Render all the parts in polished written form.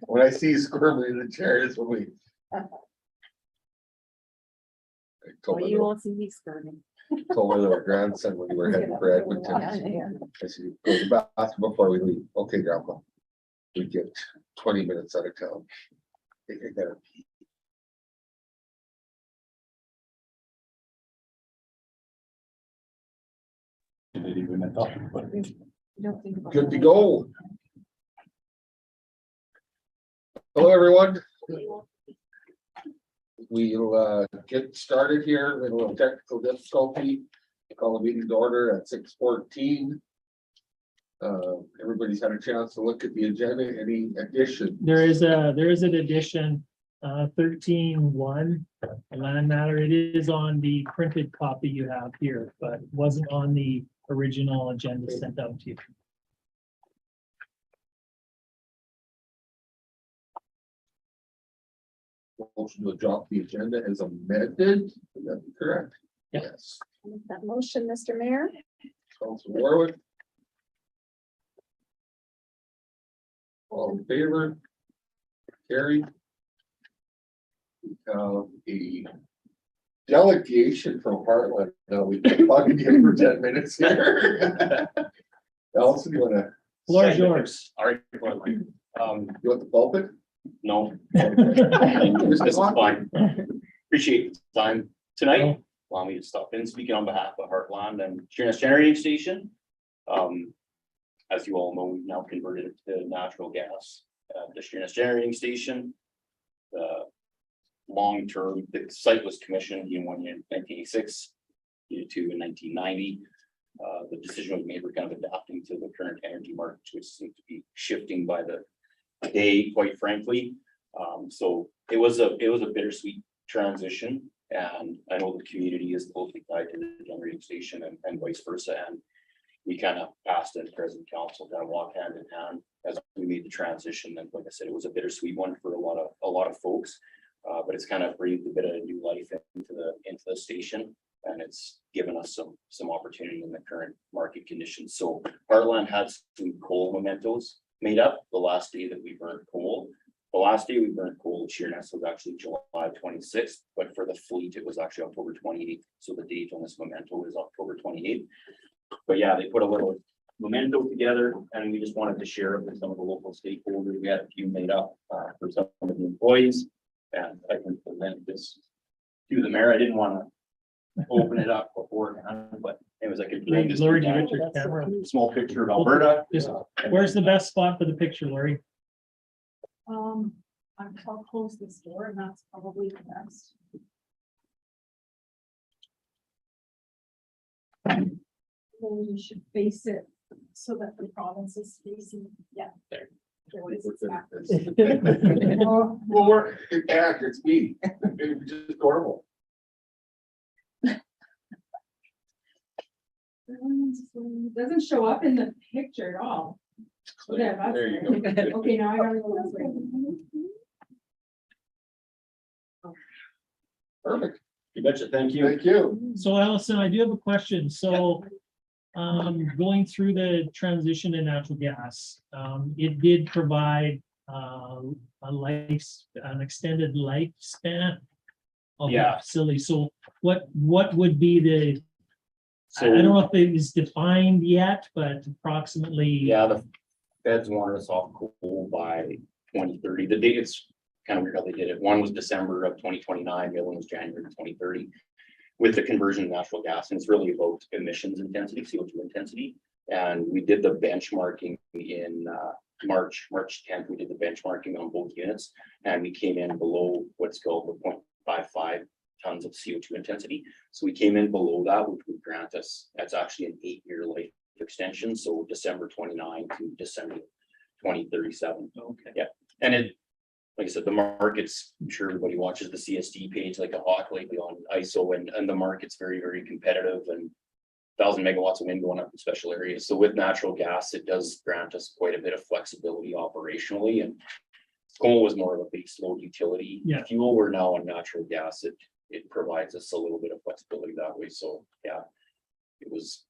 When I see you squirming in the chair, it's when we. I told Well, my you little- won't see me skirting. told my little grandson when we were heading for Edmonton. I said, go to the bathroom before we leave. Okay, grandpa. We get 20 minutes out of town. I gotta pee. Good to go. Hello, everyone. We'll get started here with a little technical difficulty. Call the meeting to order at 6:14. Everybody's had a chance to look at the agenda. Any addition? There is an addition, 13.1, a land matter. It is on the printed copy you have here, but wasn't on the original agenda sent out to you. Motion to adopt the agenda as amended. Would that be correct? Yeah. Yes. Make that motion, Mr. Mayor. Council Warwick. All in favor? Carried. We have a delegation from Heartland. Now we can bug you for 10 minutes here. Allison, you wanna, Floor is yours. All right, you want the pulpit? no, this is fine. Appreciate the time tonight. Allow me to stop in, speaking on behalf of Heartland and Sheerness Generating Station. As you all know, we've now converted it to natural gas. The Sheerness Generating Station. Long-term, the site was commissioned in 1986, two in 1990. The decision was made, we're kind of adapting to the current energy markets, which seems to be shifting by the day, quite frankly. So it was a bittersweet transition, and I know the community is closely tied to the generating station and vice versa. And we kind of asked the present council to walk hand in hand as we made the transition. And like I said, it was a bittersweet one for a lot of folks, but it's kind of breathed a bit of new life into the station. And it's given us some opportunity in the current market conditions. So Heartland had some coal mementos made up the last day that we burned coal. The last day we burned coal at Sheerness was actually July 26th, but for the fleet, it was actually October 28th. So the date on this memento is October 28th. But yeah, they put a little memento together, and we just wanted to share it with some of the local stakeholders. We had a few made up for some of the employees, and I can present this to the mayor. I didn't want to open it up beforehand, but it was like a Lori, do you get your camera? small picture of Alberta. Just- Where's the best spot for the picture, Lori? I'll close this door and that's probably the best. Then you should face it so that the province is facing, yeah. There. There it is. Well, we're, it's me. It's just normal. It doesn't show up in the picture at all. Yeah, that's There you go. right. Okay, now I gotta go this way. Perfect. You betcha. Thank you. Thank you. So Allison, I do have a question. So going through the transition to natural gas, it did provide an extended lifespan of the Yeah. facility. So what would be the, I So, don't know if it is defined yet, but approximately. yeah, the feds wanted us off coal by 2030. The date, it's kind of weird how they did it. One was December of 2029, the other one was January of 2030. With the conversion to natural gas, and it's really about emissions intensity, CO2 intensity. And we did the benchmarking in March 10th. We did the benchmarking on both units, and we came in below what's called the 0.55 tons of CO2 intensity. So we came in below that, which would grant us, that's actually an 8-year life extension. So December 29 to December 2037. Okay. Yeah. And it, like I said, the markets, I'm sure everybody watches the CSD page like a hawk lately on ISO, and the market's very, very competitive, and 1,000 megawatts of wind going up in special areas. So with natural gas, it does grant us quite a bit of flexibility operationally, and coal was more of a base load utility. Yeah. Fuel, we're now on natural gas. It provides us a little bit of flexibility that way. So yeah, it was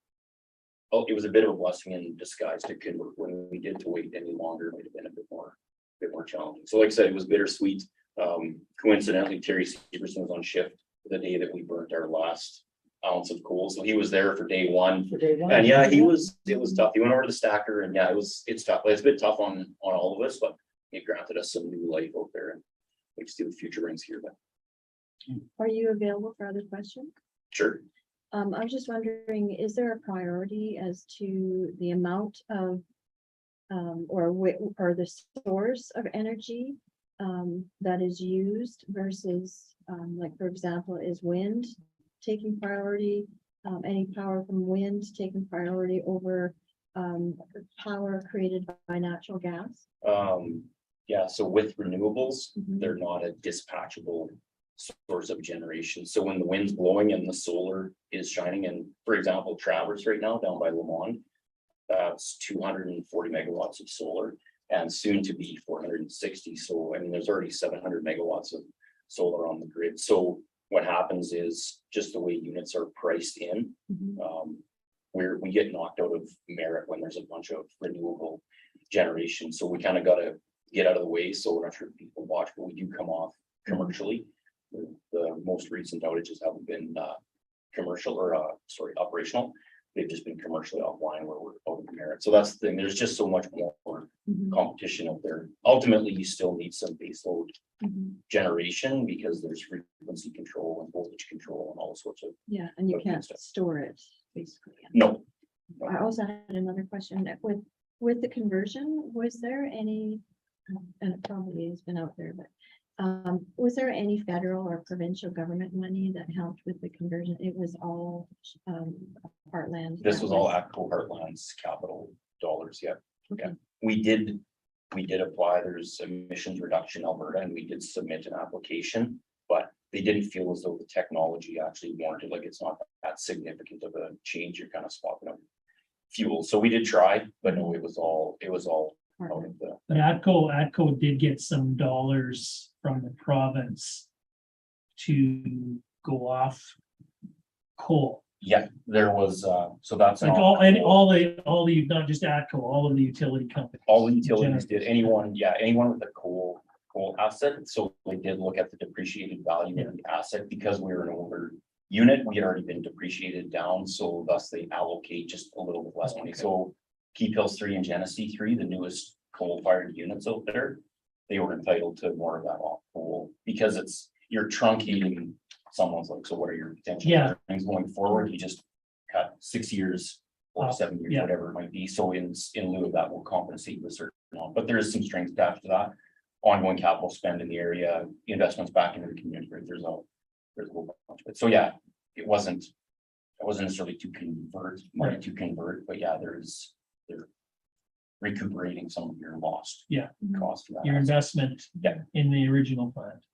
a bit of a blessing in disguise to convert. When we did to wait any longer, it might have been a bit more bit more challenging. So like I said, it was bittersweet. Coincidentally, Terry Severson was on shift the day that we burnt our last ounce of coal. So he was there for day one. And yeah, it was tough. He went over to the stacker and yeah, it's tough. It's a bit tough on all of us, but it granted us some new life out there and we see the future brings here, but Are you available for other questions? sure. I was just wondering, is there a priority as to the amount of or the source of energy that is used versus, like, for example, is wind taking priority? Any power from wind taking priority over power created by natural gas? Yeah, so with renewables, Mhm. they're not a dispatchable source of generation. So when the wind's blowing and the solar is shining, and for example, Traverse right now down by Lamont, that's 240 megawatts of solar and soon to be 460. So I mean, there's already 700 megawatts of solar on the grid. So what happens is just the way units are priced in, Mhm. we get knocked out of merit when there's a bunch of renewable generation. So we kind of got to get out of the way. So we're not sure if people watch, but we do come off commercially. The most recent outages haven't been commercial or operational. They've just been commercially offline where we're out of merit. So that's the thing. There's just so much more Mhm. competition out there. Ultimately, you still need some baseload Mhm. generation because there's frequency control and voltage control and all sorts of. Yeah, and you Okay, can't so- store it, basically. No, I also had another question that with the conversion, was there any, and it probably has been out there, but was there any federal or provincial government money that helped with the conversion? It was all Heartland. this that was all ATCO Heartland's capital dollars. Yeah. Okay. We did apply, there's emissions reduction Alberta, and we did submit an application, but they didn't feel as though the technology actually warranted, like it's not that significant of a change, you're kind of swapping out fuel, so we did try, but no, it was all out Heartland. of the. But ATCO did get some dollars from the province to go off coal. Yeah, there was, so that's. Like all the, not just ATCO, all of the utility companies. All the utilities Generally. did, anyone with a coal asset, so they did look at the depreciated value of the asset, because we were an older unit, we had already been depreciated down, so thus they allocate just a little bit less money, so Keep Hills 3 and Genesee 3, the newest coal-fired units out there, they were entitled to more of that off coal, because you're truncating someone's like, so what are your potential Yeah. things going forward, you just cut 6 years or Off, 7 years, yeah. whatever it might be. So in lieu of that, we'll compensate with a certain amount, but there is some strings attached to that. Ongoing capital spend in the area, investments back into the community, right? There's a whole bunch of it. So yeah, it wasn't necessarily money to convert, but yeah, they're recuperating some of your lost cost for that. Your investment Yeah. in the original plant.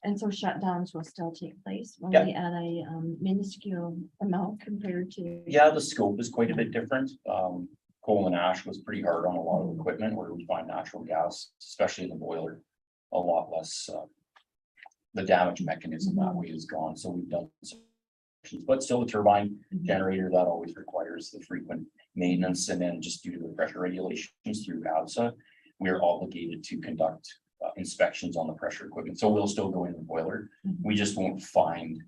And so shutdowns will still take place Yeah. only at a minuscule amount compared to. Yeah, the scope is quite a bit different. Coal and ash was pretty hard on a lot of equipment where we find natural gas, especially in the boiler, a lot less. The damage mechanism that way is gone, so we've done some, but still a turbine Mhm. generator that always requires the frequent maintenance, and then just due to the pressure regulations through ABSA, we are obligated to conduct inspections on the pressure equipment, so we'll still go in the boiler. Mhm. We just won't find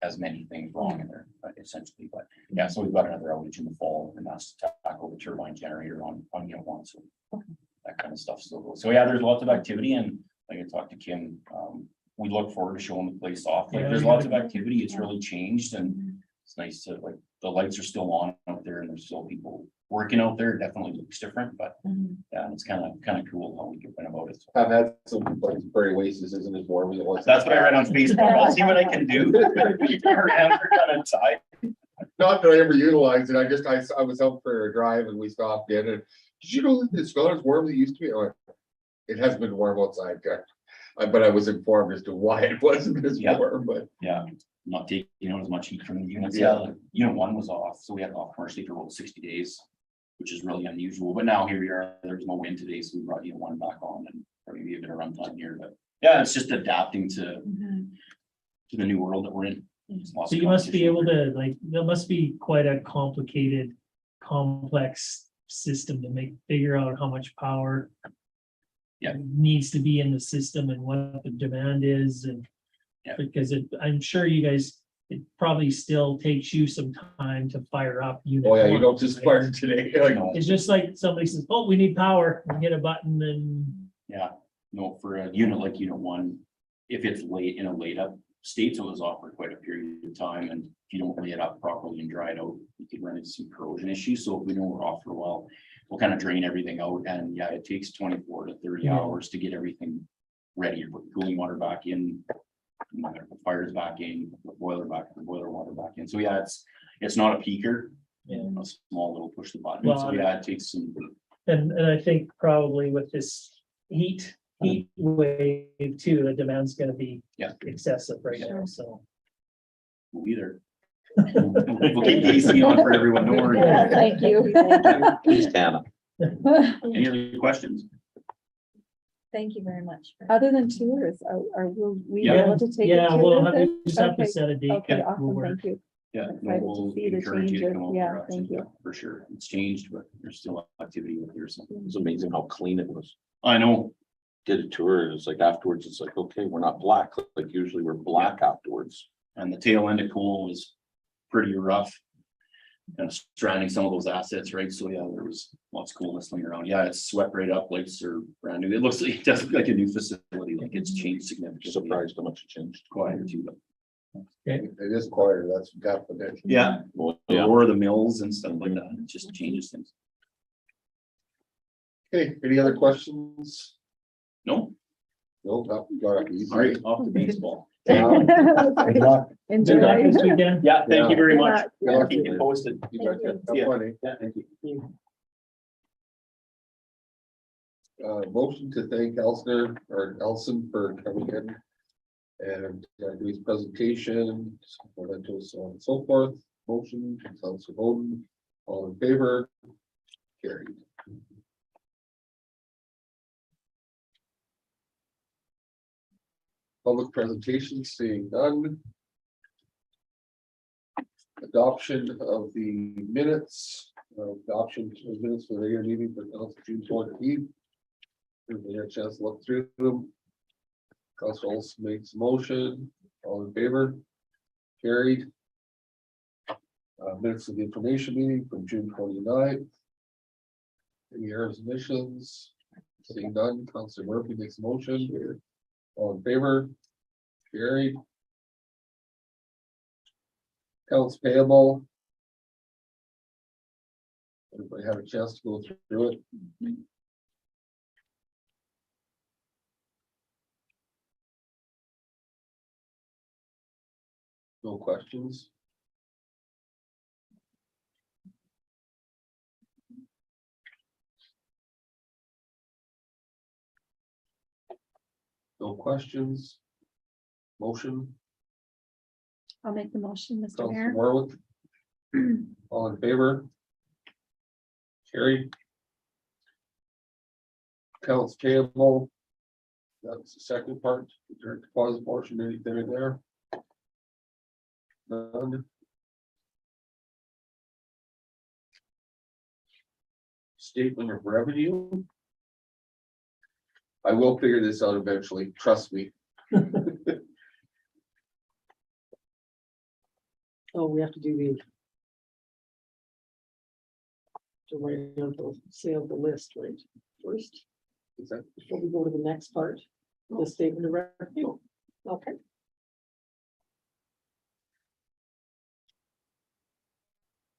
as many things wrong in there, essentially, but yeah, so we've got another outage in the fall, and that's to tackle the turbine generator on unit 1, so that kind of stuff still goes. So yeah, there's lots of activity, and like I talked to Kim, we look forward to showing the place off. Like, Yeah, there's we lots gotta of activity. It's Yeah. really changed, and it's nice to, like, the lights are still on out there, and there's still people working out there. It definitely looks different, but Mhm. yeah, and it's kind of cool how we get about it. I've had some, like, Prairie Oasis isn't as warm as it was. That's what I read on Facebook. I'll see what I can do. Our hands are kind of tied. Not that I ever utilized it, I was out for a drive and we stopped in and, did you know that it's not as warm as it used to be? I'm like, it has been warm outside, but I was informed as to why it wasn't as Yeah. warm, but. Yeah, not taking, as much heat from the units. Yeah. Like, unit 1 was off, so we had it off commercially for about 60 days, which is really unusual. But now here we are, there's no wind today, so we brought unit 1 back on and probably a bit of runtime here. But yeah, it's just adapting to Mhm. the new world that we're in. There's lots So of you must be able competition. to, like, that must be quite a complicated, complex system to figure out how much power Yeah. needs to be in the system and what the demand is and Yeah. because I'm sure you guys, it probably still takes you some time to fire up. Unit Oh, yeah, you one, don't just right? fire today. Like, No, It's just like somebody says, oh, we need power, and hit a button and yeah, no, for a unit like unit one, if it's late in a laid up state, so it was off for quite a period of time, and if you don't lay it up properly and dry it out, you could run into some corrosion issues, so if we know we're off for a while, we'll kind of drain everything out, and yeah, it takes 24 to 30 Yeah. hours to get everything ready, put cooling water back in, the fires back in, the boiler back, the boiler water back in, so yeah, it's not a peaker. Yeah. A small little push the button, Well, so yeah, it takes some, And I think probably with this heat wave too, the demand's gonna be Yeah. excessive right now, so. we'll be there. We'll keep the AC on for everyone, don't worry. Yeah, thank you. Please, Tana. Any other questions? Thank you very much. Other than tours, will we be Yeah. able to take? a Yeah, tour we'll with have, it? we just have to Okay, set a date. Okay, that will awesome, work. thank you. Yeah, no, Excited to we'll see the encourage you to changes. come over. Yeah, there, thank you. For sure. It's changed, but there's still activity with there, so. It's amazing how clean it was. I know, Did a tour, and it's like afterwards, it's like, okay, we're not black, like usually we're black afterwards. and the tail end of Cole was pretty rough. Kind of stranding some of those assets, right? So yeah, there was lots of coolness laying around. Yeah, it's swept right up, like it's brand new. It looks like, it does look like a new facility, like it's changed significantly. Surprised how much it changed. Quite a few, but it is quieter, that's definite. yeah, Well, the yeah, roar of the mills and stuff like that, it just changes things. Okay, any other questions? No, No, that got it easy. all right, off to baseball. Good luck. Good luck this weekend. Yeah, thank you very Good much. luck. Good luck. Keep you posted. You bet you. Yeah. Have fun, Yeah, thank you. motion to thank Elsner or Elson for coming in. And do his presentation, mementos, so on and so forth. Motion, Councilor Bowden, all in favor? Carried. Public presentation, seeing none. Adoption of the minutes, adoption of minutes for the regular meeting for council June 14th. Everybody had a chance to look through them. Council also makes a motion, all in favor? Carried. Minutes of the information meeting from June 29th. Any errors, omissions? Seeing none, Councilor Murphy makes a motion. All in favor? Carried. Accounts payable. Everybody had a chance to go through it. No questions? No questions? Motion, I'll make the motion, Mr. Councilor Mayor. Warwick. All in favor? Carried. Accounts payable. That's the second part, direct deposit portion, anything in there? None. Statement of revenue. I will figure this out eventually, trust me. Oh, we have to do the. To write down the sale of the list, right, first, Is that- before we go to the next part, the statement of revenue. Okay.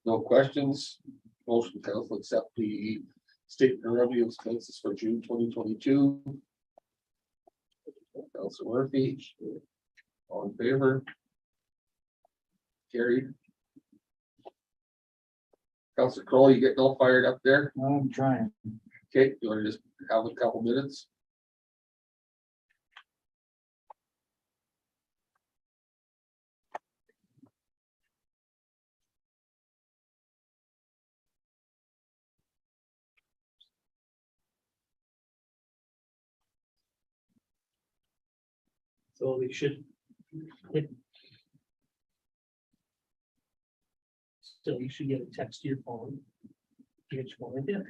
No questions? Motion to council accept the statement of revenue expenses for June 2022. Councilor Murphy. All in favor? Carried. Councilor Crowley, you getting all fired up there? I'm trying. Okay, you want to just have a couple minutes? So we should. So you should get a text to your phone. Which one it is.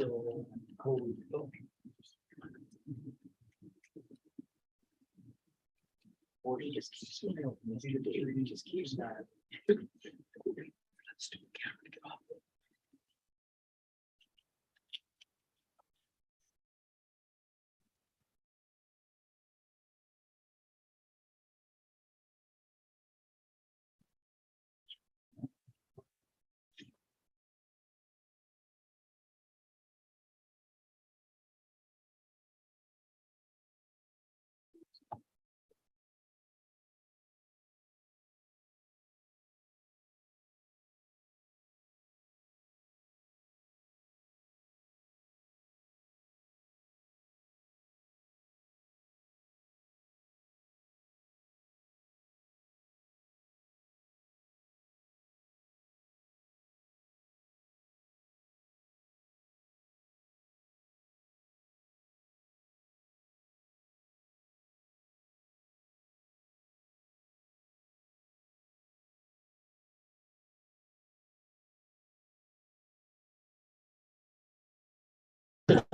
So, Or he just keeps, he just keeps that.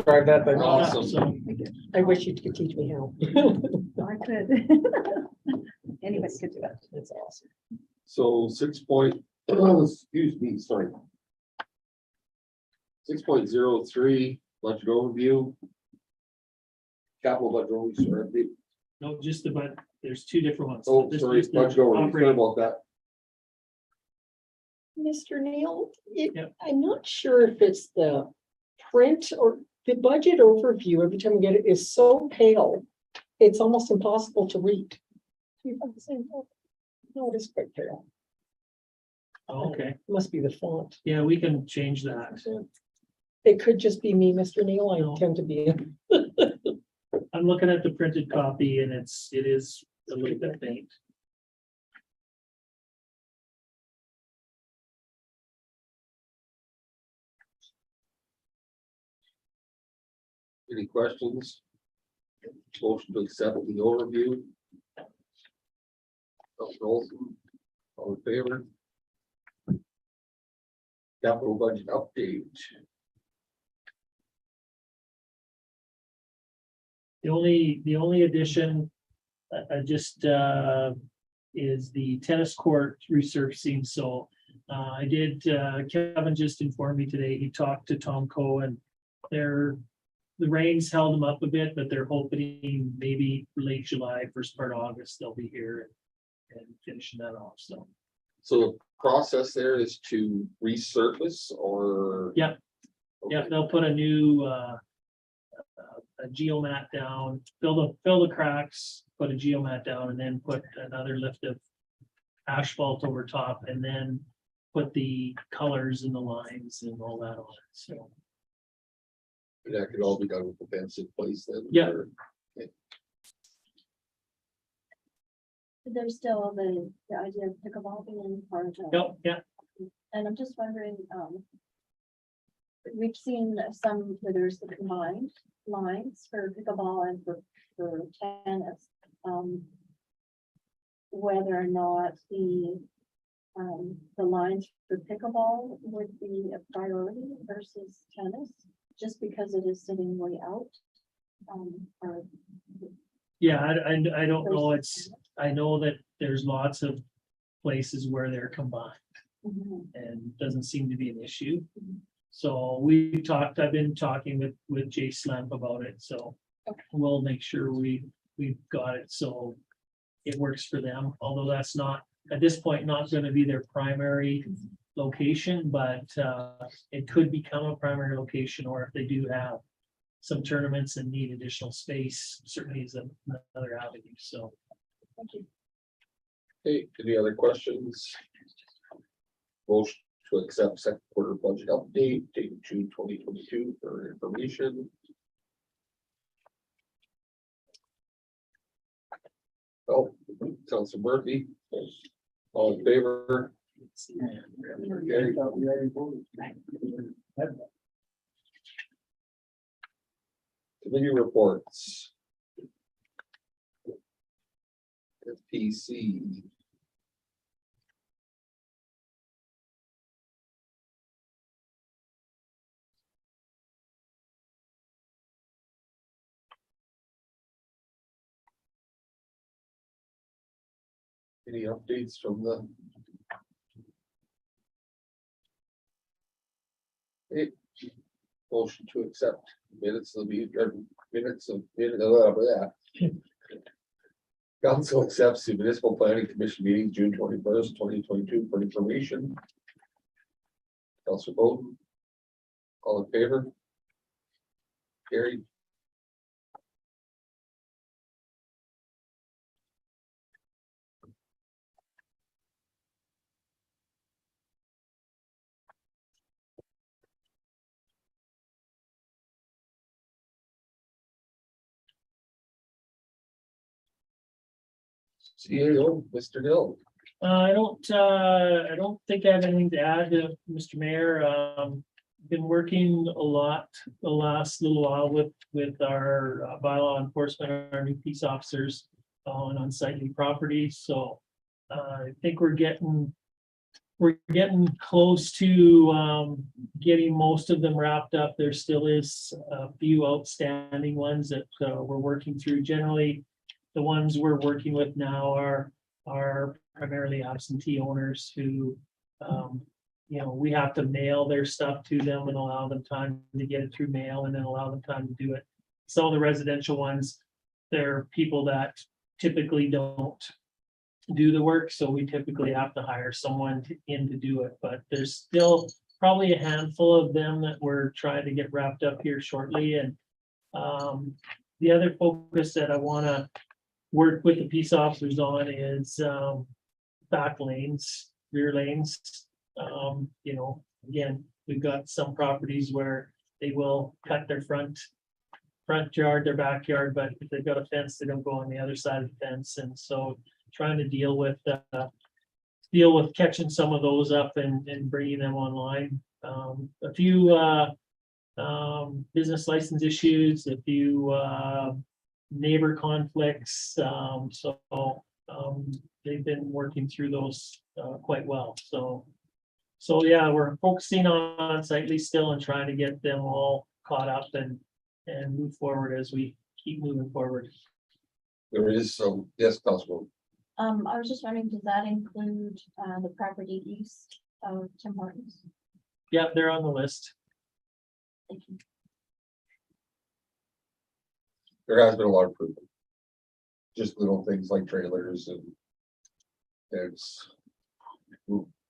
Drive that thing. Awesome. So, I wish you could teach me how. I could. Anybody could do it. That's awesome. So 6 excuse me, sorry. 6.03 budget overview. Capital budget overview, sorry. no, just the, but there's two different ones. Oh, This sorry, is the budget overview, sorry operating- about that. Mr. Neal, Yep. I'm not sure if it's the print or the budget overview, every time we get it, is so pale. It's almost impossible to read. Do you have the same thought? No, it is quite pale. Oh, okay, Must be the font. yeah, we can change that. It could just be me, Mr. Neal. No. I tend to be. I'm looking at the printed copy and it is a little bit faint. Any questions? Motion to accept the overview. Dr. Olson, all in favor? Capital budget update. The only addition, just, is the tennis court resurfacing, so. I did, Kevin just informed me today, he talked to Tom Cohen. The rains held them up a bit, but they're hoping maybe late July, first part of August, they'll be here and finishing that off, so. So the process there is to resurface or? Yeah. Yeah, they'll put a new, a geomat down, fill the cracks, put a geomat down, and then put another lift of asphalt over top, and then put the colors and the lines and all that on it, so. That could all be done with the fence in place then? Yeah. or- There's still the idea of pickleball being part of it. Yep, yeah, And I'm just wondering, we've seen some where there's the combined lines for pickleball and for tennis. Whether or not the lines for pickleball would be a priority versus tennis, just because it is sitting way out. Or yeah, I don't know, versus I know that there's lots of places where they're combined. tennis. And doesn't seem to be an issue. Mhm. So I've been talking with Jay Slamp about it, so. Okay. We'll make sure we've got it, so it works for them, although that's not, at this point, not gonna be their primary location, but, it could become a primary location, or if they do have some tournaments and need additional space, certainly is another avenue, so. Thank you. Okay, any other questions? Motion to accept second quarter budget update, dated June 2022 for information. Oh, Council Murphy. All in favor? Carried. Committee reports. FPC. Any updates from the? Okay, motion to accept minutes of the meeting, or minutes of, that. Council accepts the municipal planning commission meeting, June 21st, 2022 for information. Council vote. All in favor? Carried. CAO, Mr. Dill. I don't think I have anything to add to Mr. Mayor. Been working a lot the last little while with our bylaw enforcement, our new peace officers on unsightly property. So I think we're getting close to getting most of them wrapped up. There still is a few outstanding ones that we're working through. Generally, the ones we're working with now are primarily absentee owners who, we have to mail their stuff to them and allow them time to get it through mail and then allow them time to do it. Some of the residential ones, they're people that typically don't do the work, so we typically have to hire someone in to do it, but there's still probably a handful of them that we're trying to get wrapped up here shortly. And the other focus that I want to work with the peace officers on is back lanes, rear lanes. Again, we've got some properties where they will cut their front yard, their backyard, but if they've got a fence, they don't go on the other side of the fence. And so trying to deal with catching some of those up and bringing them online. A few business license issues, a few neighbor conflicts. They've been working through those quite well. So yeah, we're focusing on unsightly still and trying to get them all caught up and move forward as we keep moving forward. There is some, yes, Council. I was just wondering, does that include the property east of Tim Hortons? Yeah, they're on the list. Thank you. There has been a lot of improvement. Just little things like trailers and there's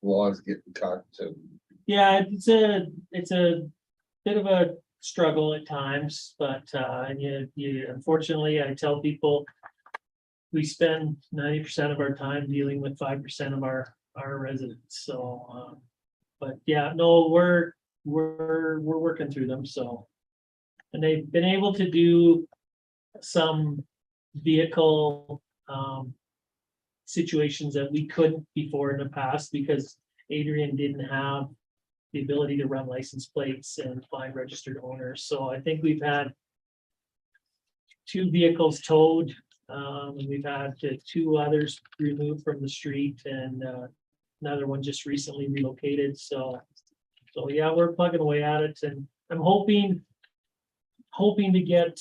laws getting cut and Yeah, it's a bit of a struggle at times, but you unfortunately, I tell people we spend 90% of our time dealing with 5% of our residents. So, but yeah, no, we're working through them. So, and they've been able to do some vehicle situations that we couldn't before in the past because Adrian didn't have the ability to run license plates and find registered owners. So I think we've had 2 vehicles towed. We've had 2 others removed from the street and another one just recently relocated. So yeah, we're plugging away at it, and I'm hoping to get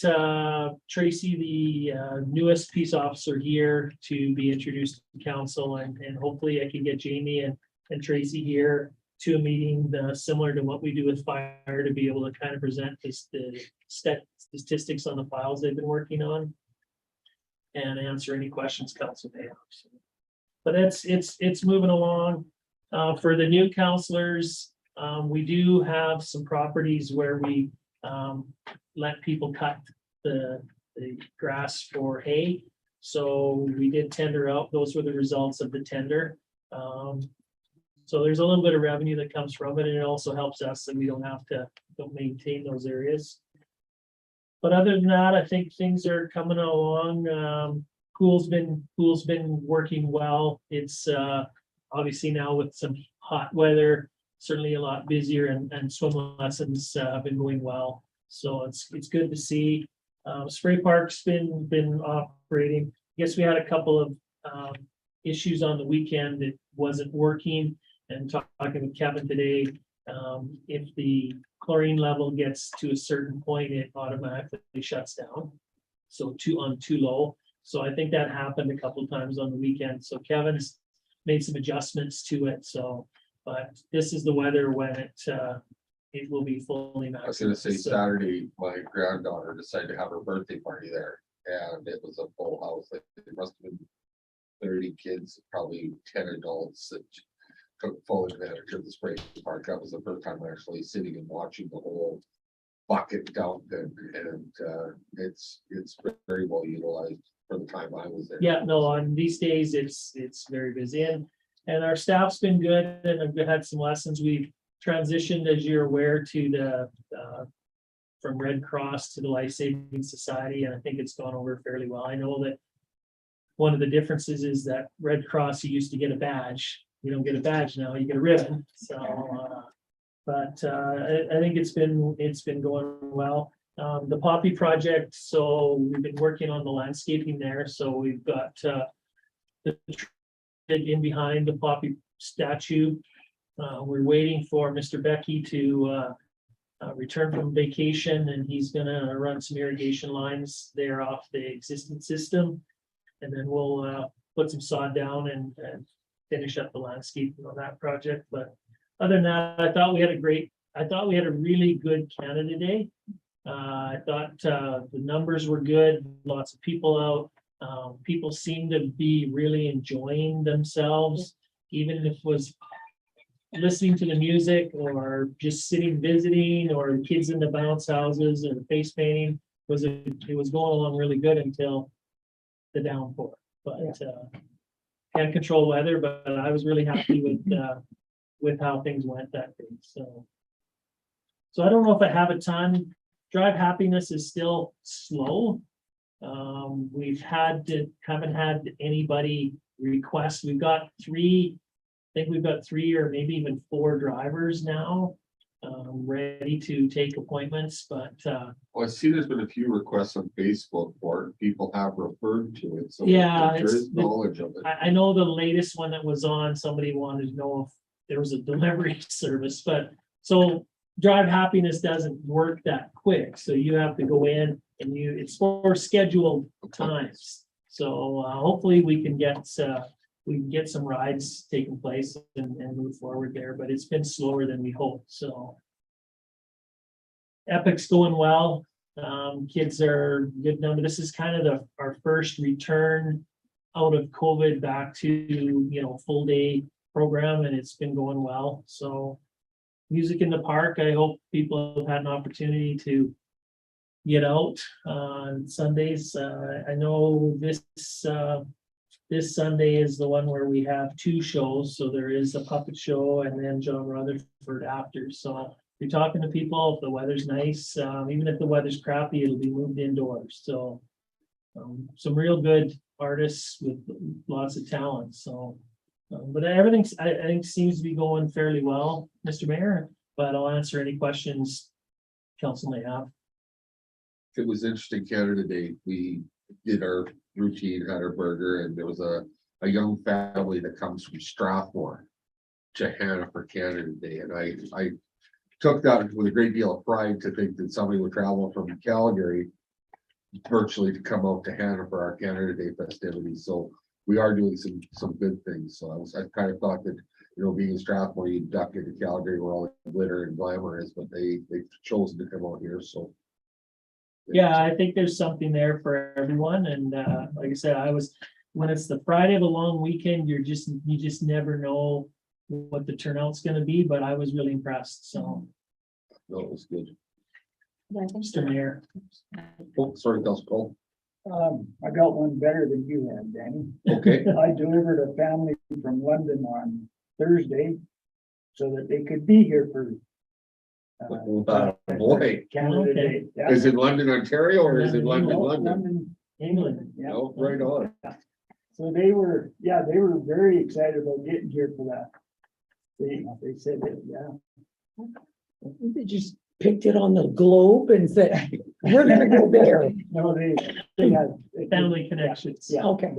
Tracy, the newest peace officer here, to be introduced to council, and hopefully I can get Jamie and Tracy here to a meeting similar to what we do with fire, to be able to kind of present the statistics on the files they've been working on and answer any questions council may have. But it's moving along. For the new counselors, we do have some properties where we let people cut the grass for hay. So we did tender out. Those were the results of the tender. So there's a little bit of revenue that comes from it, and it also helps us that we don't have to maintain those areas. But other than that, I think things are coming along. Pool's been working well. It's obviously now with some hot weather, certainly a lot busier, and swim lessons have been going well. So it's good to see. Spray Park's been operating. I guess we had a couple of issues on the weekend. It wasn't working. And talking with Kevin today, if the chlorine level gets to a certain point, it automatically shuts down. So too low. So I think that happened a couple times on the weekend. So Kevin's made some adjustments to it, so, but this is the weather when it will be fully. I was gonna say maximized. So- Saturday, my granddaughter decided to have her birthday party there, and it was a full house, like, it must have been 30 kids, probably 10 adults that took full advantage of the spray park. That was the first time actually sitting and watching the whole bucket dump, and it's very well utilized for the time I was there. Yeah, no, on these days, it's very busy and our staff's been good and I've had some lessons. We've transitioned, as you're aware, to the from Red Cross to the Life Saving Society, and I think it's gone over fairly well. I know that one of the differences is that Red Cross, you used to get a badge. You don't get a badge now, you get a ribbon, so but I think it's been going well. The Poppy project, so we've been working on the landscaping there, so we've got the in behind the Poppy statue. We're waiting for Mr. Becky to return from vacation, and he's gonna run some irrigation lines there off the existing system. And then we'll put some sod down and finish up the landscaping on that project, but other than that, I thought we had a really good Canada Day. I thought the numbers were good, lots of people out. People seem to be really enjoying themselves, even if it was listening to the music or just sitting visiting, or kids in the bounce houses or face painting. It was going along really good until the downpour, but can't control weather, but I was really happy with how things went that day, so. So I don't know if I have a ton. Drive Happiness is still slow. Haven't had anybody request. We've got three or maybe even 4 drivers now, ready to take appointments, but, Well, I see there's been a few requests on Facebook for it. People have referred to it, so Yeah, there it's- is knowledge of it. I know the latest one that was on, somebody wanted to know if there was a delivery service, but so Drive Happiness doesn't work that quick, so you have to go in and it's for scheduled times. So hopefully we can get some rides taking place and move forward there, but it's been slower than we hoped, so. Epic's going well. Kids are good number. This is kind of our first return out of COVID back to, full day program, and it's been going well. So music in the park, I hope people have had an opportunity to get out on Sundays. I know this Sunday is the one where we have 2 shows. So there is a puppet show and then John Rutherford after. So you're talking to people, if the weather's nice, even if the weather's crappy, it'll be moved indoors. So some real good artists with lots of talent. So, but everything I think seems to be going fairly well, Mr. Mayor, but I'll answer any questions council may have. It was interesting Canada Day. We did our routine, had our burger, and there was a young family that comes from Strathmore to Hannah for Canada Day, and I took that with a great deal of pride to think that somebody would travel from Calgary virtually to come out to Hannah for our Canada Day festivities. So we are doing some good things. So I kind of thought that, being in Strathmore, you duck into Calgary where all the glitter and glamour is, but they've chosen to come out here, so. Yeah, I think there's something there for everyone, and like I said, when it's the Friday of a long weekend, you just never know what the turnout's gonna be, but I was really impressed, so, No, it was good. I think Mr. Mayor. Oh, sorry, Council Cole. I got one better than you had, Danny. Okay. I delivered a family from London on Thursday so that they could be here for Boy, Canada Day. Yeah. is it London, Ontario, or is it London, No, London? England. Yeah. No, right on. So they were very excited about getting here for that. They said that, yeah. They just picked it on the globe and said, we're gonna go there. No, they had. Family connections. Yeah. Okay.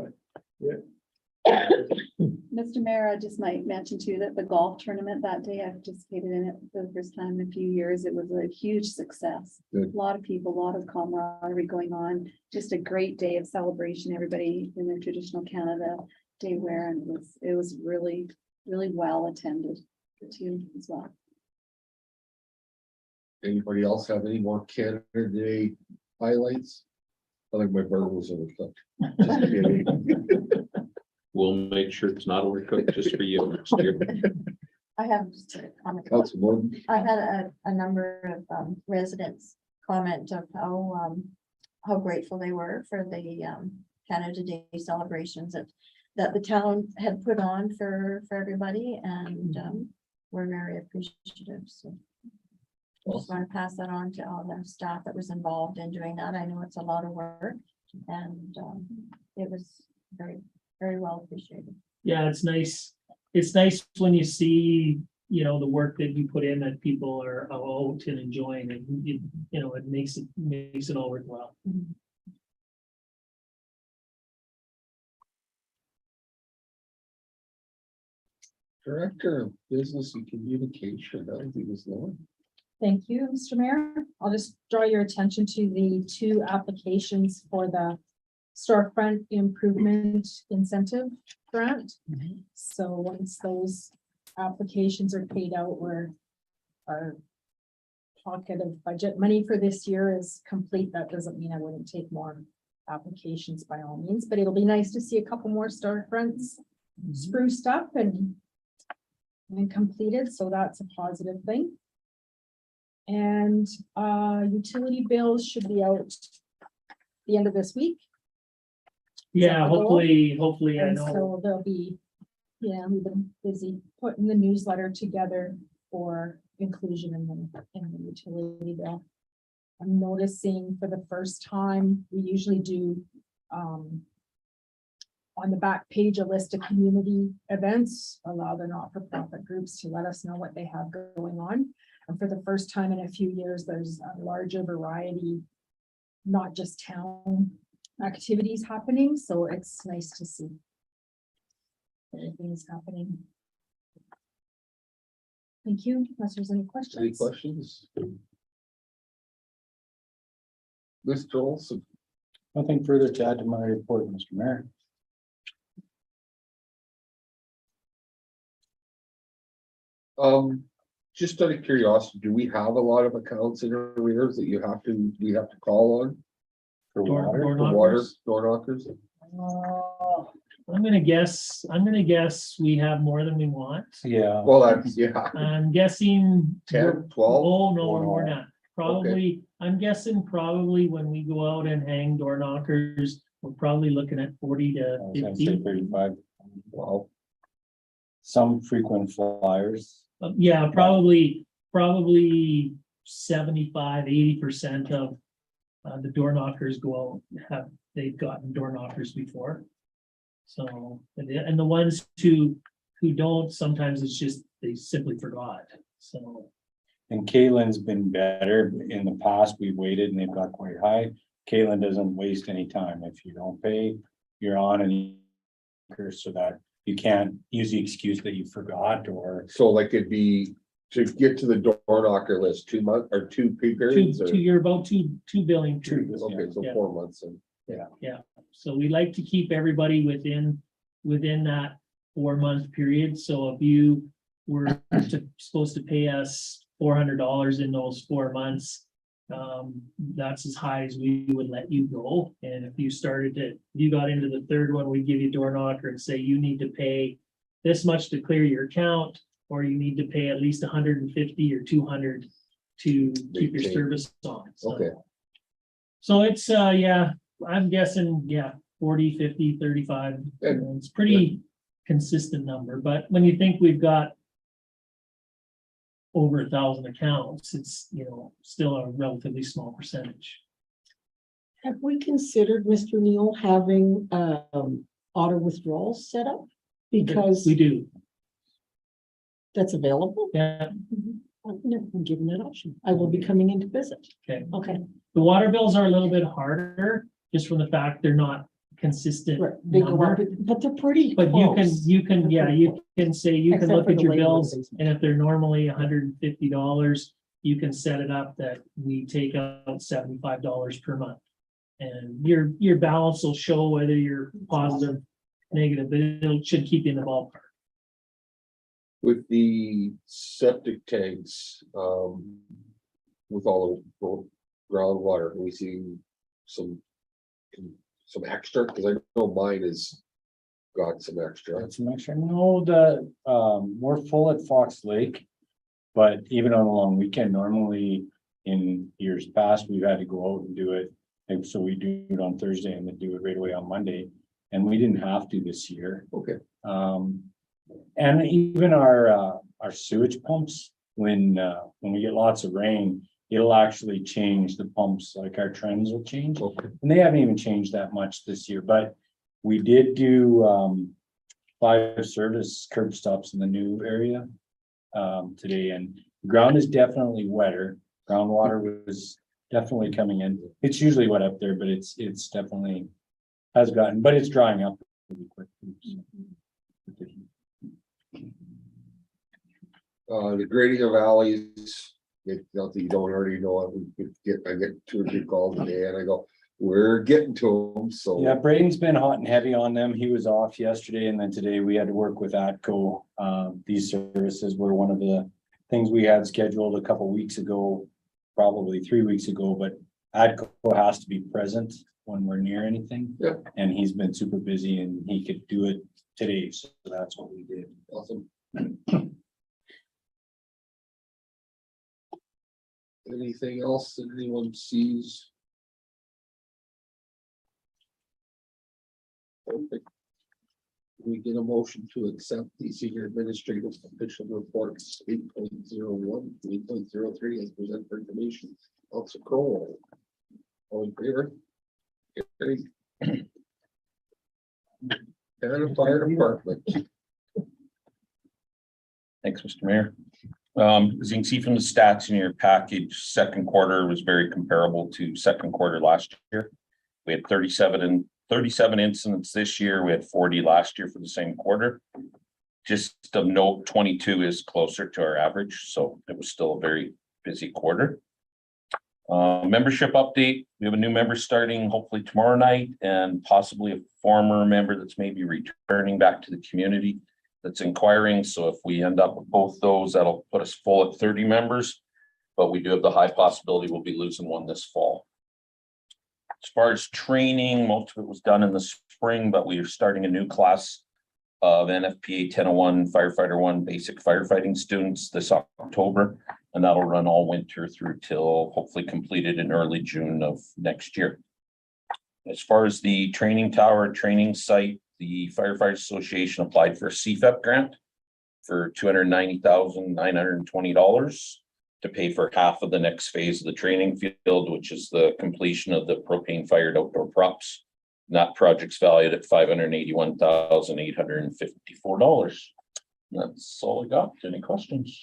Mr. Mayor, I just might mention too that the golf tournament that day, I participated in it for the first time in a few years. It was a huge success. Good. A lot of people, a lot of camaraderie going on, just a great day of celebration, everybody in their traditional Canada Day wear, and it was really, really well attended too as well. Anybody else have any more Canada Day highlights? I think my burger was overcooked. Just kidding. We'll make sure it's not overcooked just for you next year. I have just a comment. Councilwoman, I had a number of residents comment of how grateful they were for the Canada Day celebrations that the town had put on for everybody, and we're very appreciative, so. I just want to pass that on to all the staff that was involved in doing that. I know it's a lot of work, and it was very, very well appreciated. Yeah, it's nice. It's nice when you see, you know, the work that you put in that people are out and enjoying it. You know, it makes it all worthwhile. Director of Business and Communication, I don't think it's long. Thank you, Mr. Mayor. I'll just draw your attention to the two applications for the storefront improvement incentive grant. So once those applications are paid out, our pocket of budget money for this year is complete. That doesn't mean I wouldn't take more applications by all means, but it'll be nice to see a couple more storefronts spruced up and completed. So that's a positive thing. And utility bills should be out the end of this week. Yeah, the goal? hopefully, I And know. so there'll be, yeah, we've been busy putting the newsletter together for inclusion in the utility bill. I'm noticing for the first time, we usually do on the back page, a list of community events, allow the not-for-profit groups to let us know what they have going on. And for the first time in a few years, there's a larger variety, not just town activities happening, so it's nice to see everything's happening. Thank you, unless there's any Any questions. questions? Mr. Olson, Nothing further to add to my report, Mr. Mayor. just out of curiosity, do we have a lot of accounts in arrears that we have to call on For Door water, for water, knockers. door knockers? I'm gonna guess we have more than we want. yeah, Well, that's, yeah, I'm guessing. 10, 12? Oh, no, Or we're more. not. Probably, I'm guessing probably when we go out and hang door knockers, we're probably looking at 40 I to was gonna say 50. 35, Wow, some frequent flyers. Yeah, probably 75, 80% of the door knockers go out, they've gotten door knockers before. So, and the ones who don't, sometimes it's just, they simply forgot, so. And Kaylin's been better. In the past, we've waited and they've got quite high. Kaylin doesn't waste any time. If you don't pay, you're on and so that you can't use the excuse that you forgot or so like it'd be, to get to the door knocker list, 2 months or 2 pay periods? or- You're about two billing periods. Okay, so Yeah. 4 months and. So we like to keep everybody within that 4-month period. So if you were supposed to pay us $400 in those 4 months, that's as high as we would let you go. And if you got into the third one, we'd give you a door knocker and say you need to pay this much to clear your account, or you need to pay at least 150 or 200 to keep your Maintain. service on. So- Okay. So it's, yeah, I'm guessing, 40, 50, 35. It's pretty consistent number, but when you think we've got over 1,000 accounts, it's, still a relatively small percentage. Have we considered, Mr. Neal, having auto withdrawals set up? Because We do, that's available. yeah. I've never been given that option. I will be coming in to visit. Okay. Okay, The water bills are a little bit harder, just from the fact they're not consistent They go up, number. but they're pretty But close. you can, yeah, you can say, you can Except look for at the your labor in the bills, basement. and if they're normally $150, you can set it up that we take out $75 per month. And your balance will show whether you're positive, negative, but it should keep you in the ballpark. With the septic tanks, with all the groundwater, we see some. Some extra, because I know mine has got some extra. That's an extra, no, we're full at Fox Lake. But even on a long weekend, normally in years past, we've had to go out and do it. And so we do it on Thursday and then do it right away on Monday. And we didn't have to this year. Okay, And even our sewage pumps, when we get lots of rain, it'll actually change the pumps, like our trends will change. okay. And they haven't even changed that much this year, but we did do 5 service curb stops in the new area today, and the ground is definitely wetter. Groundwater was definitely coming in. It's usually wet up there, but it's definitely has gotten, but it's drying up pretty quick. The grading of alleys, if not that you don't already know, I get 2 or 3 calls a day and I go, we're getting to them, so. Yeah, Braden's been hot and heavy on them. He was off yesterday, and then today we had to work with ATCO. These services were one of the things we had scheduled a couple weeks ago, probably 3 weeks ago, but ATCO has to be present when we're near anything. Yeah. And he's been super busy and he could do it today, so that's what we did. Awesome. Anything else that anyone sees? Perfect. We get a motion to accept the senior administrative official reports 8.01, 8.03 as presented for information. Also, Cole. All in favor? Carried. And fire department. Thanks, Mr. Mayor. As you can see from the stats in your package, second quarter was very comparable to second quarter last year. We had 37 incidents this year. We had 40 last year for the same quarter. Just of note, 22 is closer to our average, so it was still a very busy quarter. Membership update. We have a new member starting hopefully tomorrow night, and possibly a former member that's maybe returning back to the community that's inquiring. So if we end up with both those, that'll put us full at 30 members, but we do have the high possibility we'll be losing one this fall. As far as training, most of it was done in the spring, but we are starting a new class of NFPA 1001 Firefighter 1 basic firefighting students this October, and that'll run all winter through till hopefully completed in early June of next year. As far as the training tower training site, the Firefighters Association applied for a CFEP grant for $290,920 to pay for half of the next phase of the training field, which is the completion of the propane fired outdoor props. And that project's valued at $581,854. That's all I got. Any questions?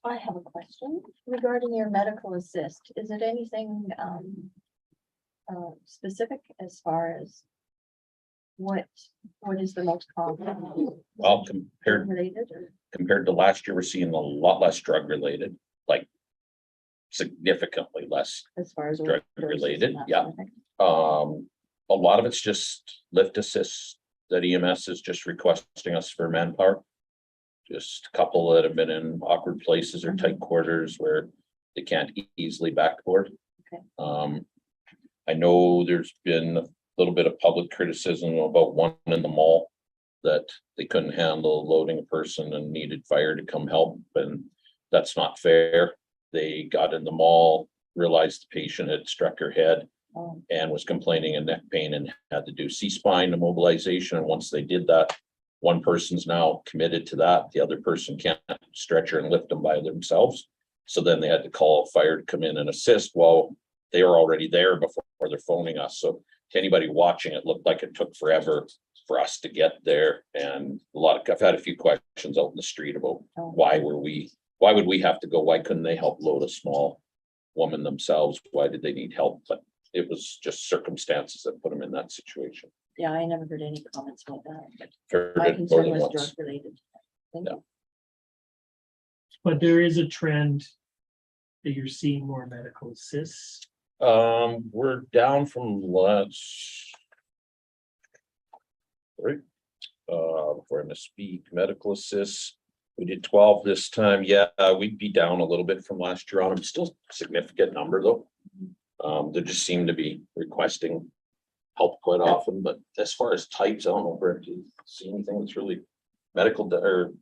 I have a question regarding your medical assist. Is it anything specific as far as what is the most common? Well, compared Related or? to last year, we're seeing a lot less drug related, like significantly less. As far as. Drug overdoses and related, that yeah. sort of thing? A lot of it's just lift assist that EMS is just requesting us for manpower. Just a couple that have been in awkward places or tight quarters where they can't easily backboard. Okay. I know there's been a little bit of public criticism about one in the mall that they couldn't handle loading a person and needed fire to come help, and that's not fair. They got in the mall, realized the patient had struck her head Oh, and was complaining of neck pain and had to do C-spine immobilization. And once they did that, one person's now committed to that. The other person can't stretcher and lift them by themselves. So then they had to call fire to come in and assist. Well, they were already there before they're phoning us. So to anybody watching, it looked like it took forever for us to get there. And I've had a few questions out in the street about oh. why would we have to go? Why couldn't they help load a small woman themselves? Why did they need help? But it was just circumstances that put him in that situation. Yeah, I never heard any comments about that. Heard My it more concern than was once. drug related. Thank Yeah. you. But there is a trend that you're seeing more medical assists. We're down from last. Right, before I misspeak, medical assists, we did 12 this time, yeah, we'd be down a little bit from last year on them, still significant number though. They just seem to be requesting help quite often, but as far as types, I don't know, Brett, do you see anything that's really medical or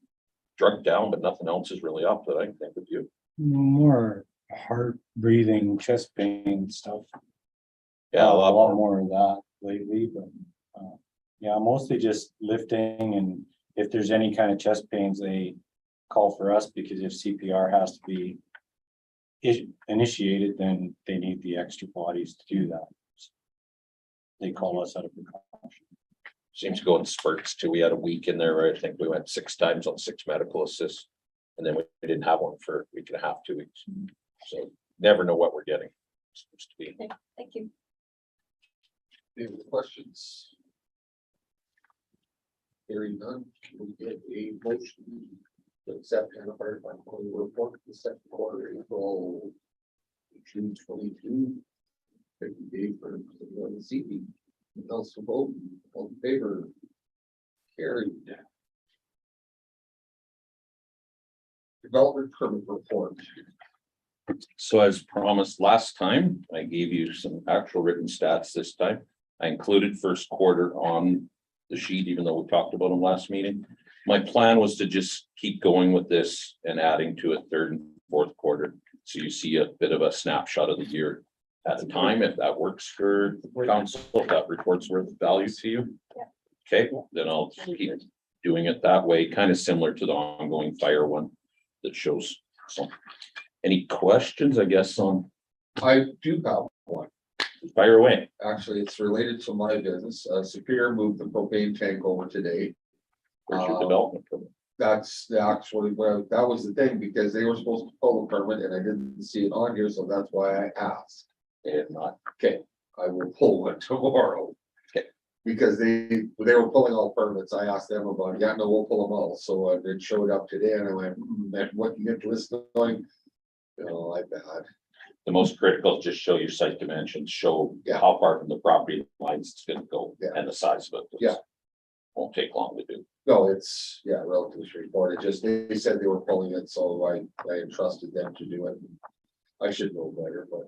drug down, but nothing else is really up that I can think of you. More heart, breathing, chest pain stuff. Yeah, a A lot lot more. more of that lately, but, yeah, mostly just lifting, and if there's any kind of chest pains, they call for us, because if CPR has to be initiated, then they need the extra bodies to do that. They call us out of precaution. Seems to go in spurts too. We had a week in there where I think we went 6 times on 6 medical assists. And then we didn't have one for a week and a half, 2 weeks. So never know what we're getting. Supposed to be. Thank you. Any other questions? Hearing none, can we get a motion to accept and fire quarterly report for the second quarter, April June 22. 50 days for the CD. Else to vote, all in favor? Carried. Development permit report. So as promised last time, I gave you some actual written stats this time. I included first quarter on the sheet, even though we talked about them last meeting. My plan was to just keep going with this and adding to it third and fourth quarter. So you see a bit of a snapshot of the year at a time, if that works for council, if that report's worth value to you. Okay, then I'll keep doing it that way, kind of similar to the ongoing fire one that shows some. Any questions, I guess, on I do have one. fire away? Actually, it's related to my business. Superior moved the propane tank over today. Where's your development permit? That's the actually, well, that was the thing, because they were supposed to pull a permit and I didn't see it on here, so that's why I asked. If not, Okay, I will pull one tomorrow. Okay. Because they were pulling all permits. I asked them about, it. Yeah, no, we'll pull them all. So it showed up today and I went, man, what you get to list going? You know, like that. the most critical is just show your site dimensions, show Yeah. how far from the property lines it's gonna go Yeah. and the size of it. Yeah. Won't take long to do. No, it's, yeah, relatively straightforward. It just, they said they were pulling it, so I entrusted them to do it. I should know better, but.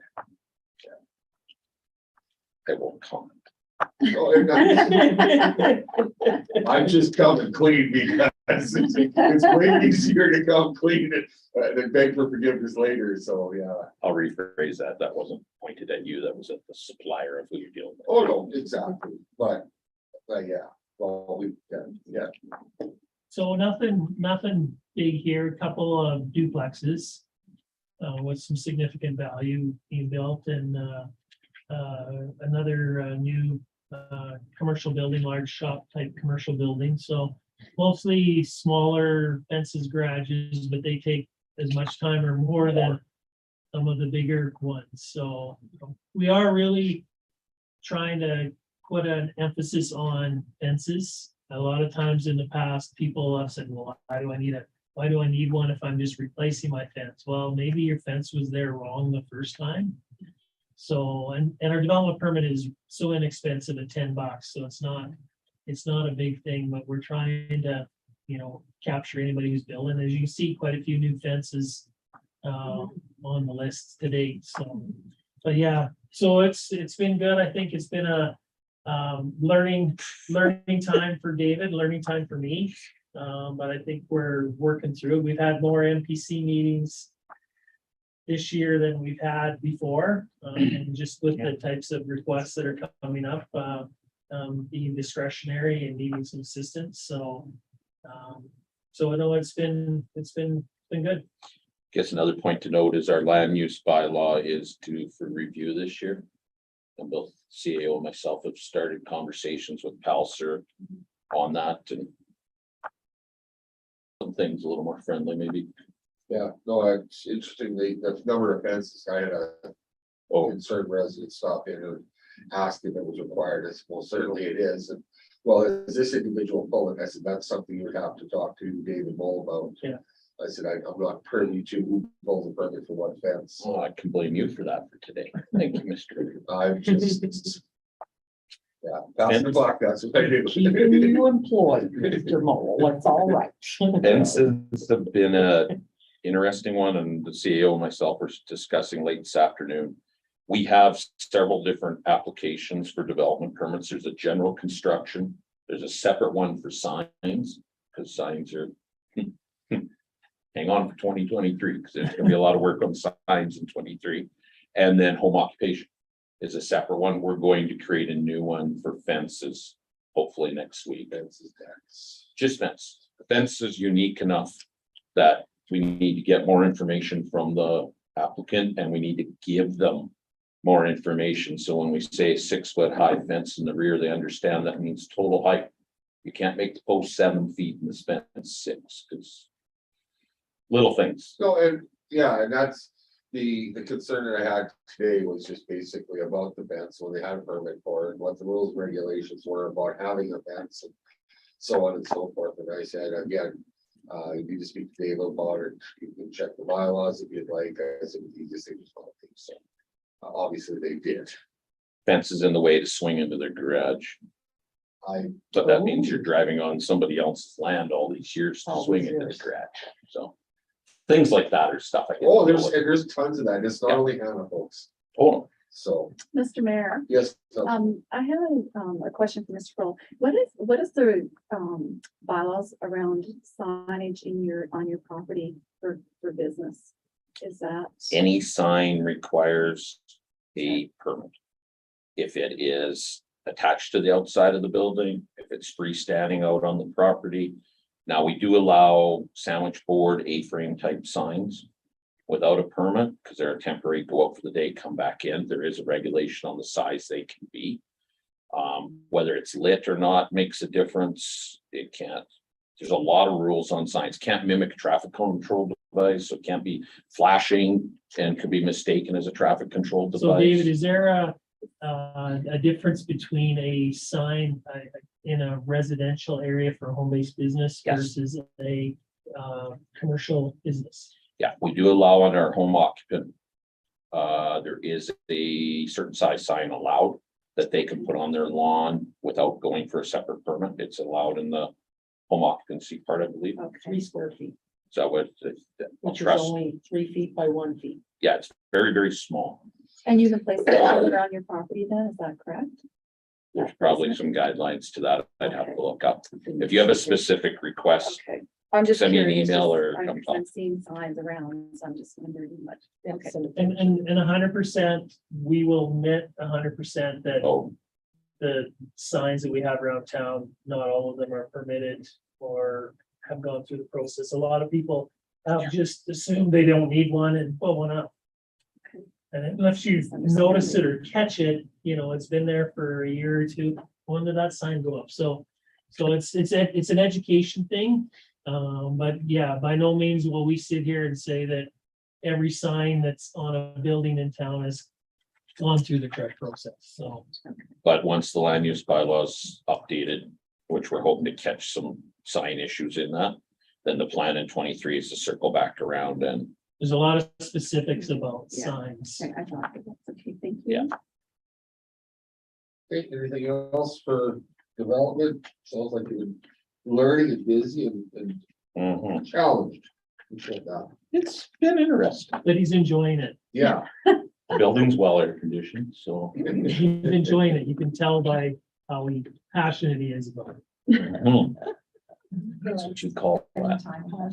They won't comment. No, I'm just coming clean because it's way easier to come clean than beg for forgiveness later, so, yeah. I'll rephrase that. That wasn't pointed at you. That was at the supplier of who you're dealing with. Oh, no, exactly, but yeah, well, yeah. So nothing big here, a couple of duplexes. With some significant value being built and another new commercial building, large shop type commercial building, so mostly smaller fences, garages, but they take as much time or more than some of the bigger ones, so we are really trying to put an emphasis on fences. A lot of times in the past, people have said, well, why do I need one if I'm just replacing my fence? Well, maybe your fence was there wrong the first time. So, and our development permit is so inexpensive at $10, so it's not a big thing, but we're trying to, capture anybody who's building. As you can see, quite a few new fences on the list to date, so. But yeah, so it's been good. I think it's been a learning time for David, learning time for me. But I think we're working through it. We've had more MPC meetings this year than we've had before, and just with the types of requests that are coming up, being discretionary and needing some assistance. So I know it's been good. Guess another point to note is our land use bylaw is due for review this year. And both CAO and myself have started conversations with Palser on that and some things a little more friendly, maybe. Yeah, no, it's interesting, the number of fences, I had a Oh, concerned residents stop in and asked if it was required. I said, well, certainly it is. And, well, is this individual pulling? I said, that's something you would have to talk to David Mull about. Yeah. I said, I'm not privy to who pulls the permit for what fence. well, I can blame you for that for today. Thank you, Mr. I'm just. Yeah, pass the clock, that's what I do. Keeping you employed, Mr. Mole, it's all right. Fences have been a interesting one, and the CEO and myself were discussing late this afternoon. We have several different applications for development permits. There's a general construction. There's a separate one for signs, because signs are. Hang on for 2023, because there's gonna be a lot of work on signs in 23. And then home occupation is a separate one. We're going to create a new one for fences, hopefully next week. Fences, decks. Just fence. The fence is unique enough that we need to get more information from the applicant, and we need to give them more information. So when we say 6 foot high fence in the rear, they understand that means total height. You can't make the post 7 feet and the fence 6, because little things. No, and yeah, and that's the concern that I had today was just basically about the fence when they had a permit for it, what the rules and regulations were about having a fence and so on and so forth. And I said, again, you need to speak to Dave about it. You can check the bylaws if you'd like. I said, you just think so. Obviously they did. Fence is in the way to swing into their garage, but that means you're driving on somebody else's land all these years to All swing these into the years. garage. So things like that are stuff I get. Oh, there's tons of that. It's not Yeah. only Hannah, folks. Oh, So, Mr. Mayor, yes. so- I have a question for Mr. Kroll. What is the bylaws around signage on your property for business? Is that? any sign requires a permit. If it is attached to the outside of the building, if it's freestanding out on the property. Now, we do allow sandwich board A-frame type signs without a permit, because they're a temporary, go out for the day, come back in. There is a regulation on the size they can be. Whether it's lit or not makes a difference. It can't, there's a lot of rules on signs. Can't mimic a traffic control device, so it can't be flashing and could be mistaken as a traffic control device. So David, is there a difference between a sign in a residential area for a home-based business Yes. versus a commercial business? Yeah, we do allow on our home occupant. There is a certain size sign allowed that they can put on their lawn without going for a separate permit. It's allowed in the home occupancy part, I believe. 3 square feet, So what, which is trust, only 3 feet by 1 feet. yeah, it's very, very small. And you can place it anywhere on your property then, is that correct? There's probably some guidelines to that I'd have to look up. If you have a specific request, Okay, I'm just send me an curious, email just- or I'm come talk. I'm seeing signs around, so I'm just wondering what. Okay. And 100%, we will admit 100% that oh, the signs that we have around town, not all of them are permitted or have gone through the process. A lot of people have just assumed they don't need one and put one up. And unless you notice it or catch it, it's been there for a year or two, when did that sign go up? So it's an education thing. But yeah, by no means will we sit here and say that every sign that's on a building in town has gone through the correct process, so. but once the land use bylaws updated, which we're hoping to catch some sign issues in that, then the plan in 23 is to circle back around and There's a lot of specifics about Yeah. signs. Okay, I thought that's okay, thank you. Yeah. Okay, anything else for development? Sounds like you're learning and busy and Mhm. challenged. Appreciate that. It's been interesting. But he's enjoying it. Yeah. The building's well air conditioned, so. He's enjoying it. You can tell by how passionate he is about it. Mhm. That's what you call that. Are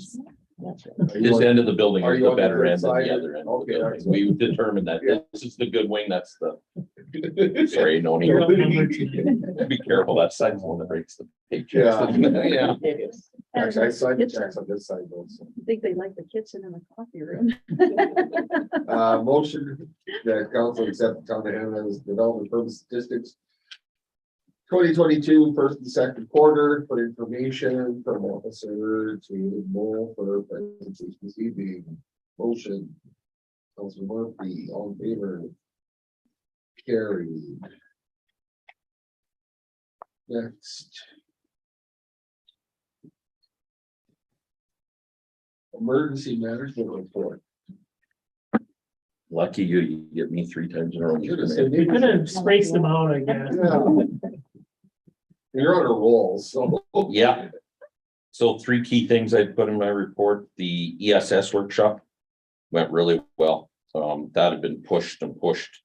you This on- end of the building Are is you the on the better good end than side? the other end. of the Okay, building. that's- We determined that Yeah. this is the good wing, that's the, sorry, no need. You're outnumbered tonight. Be careful, that side's the one that breaks the paychecks. Yeah. Yeah. It is. Actually, I signed the Kitchen. checks on this side also. I think they like the kitchen and the coffee room. Motion that council accept the town of Hannah's development purpose statistics. 2022 first and second quarter for information from officer to Mole for presentation this evening. Motion. Councilor Murphy, all in favor. carried. Next. Emergency management report. Lucky you, you get me 3 times in a row. Should have said We could have spaced them out, I guess. Yeah. You're on a roll, so. Yeah. So 3 key things I put in my report, the ESS workshop went really well. That had been pushed and pushed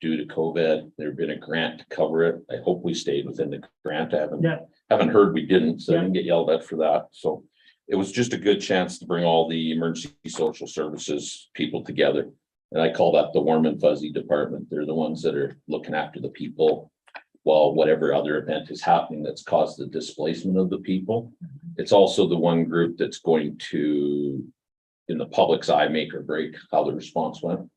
due to COVID. There'd been a grant to cover it. I hope we stayed within the grant. I Yeah. haven't heard we didn't, so I Yeah. didn't get yelled at for that. So it was just a good chance to bring all the emergency social services people together. And I call that the warm and fuzzy department. They're the ones that are looking after the people while whatever other event is happening that's caused the displacement of the people. It's also the one group that's going to, in the public's eye, make or break how the response went.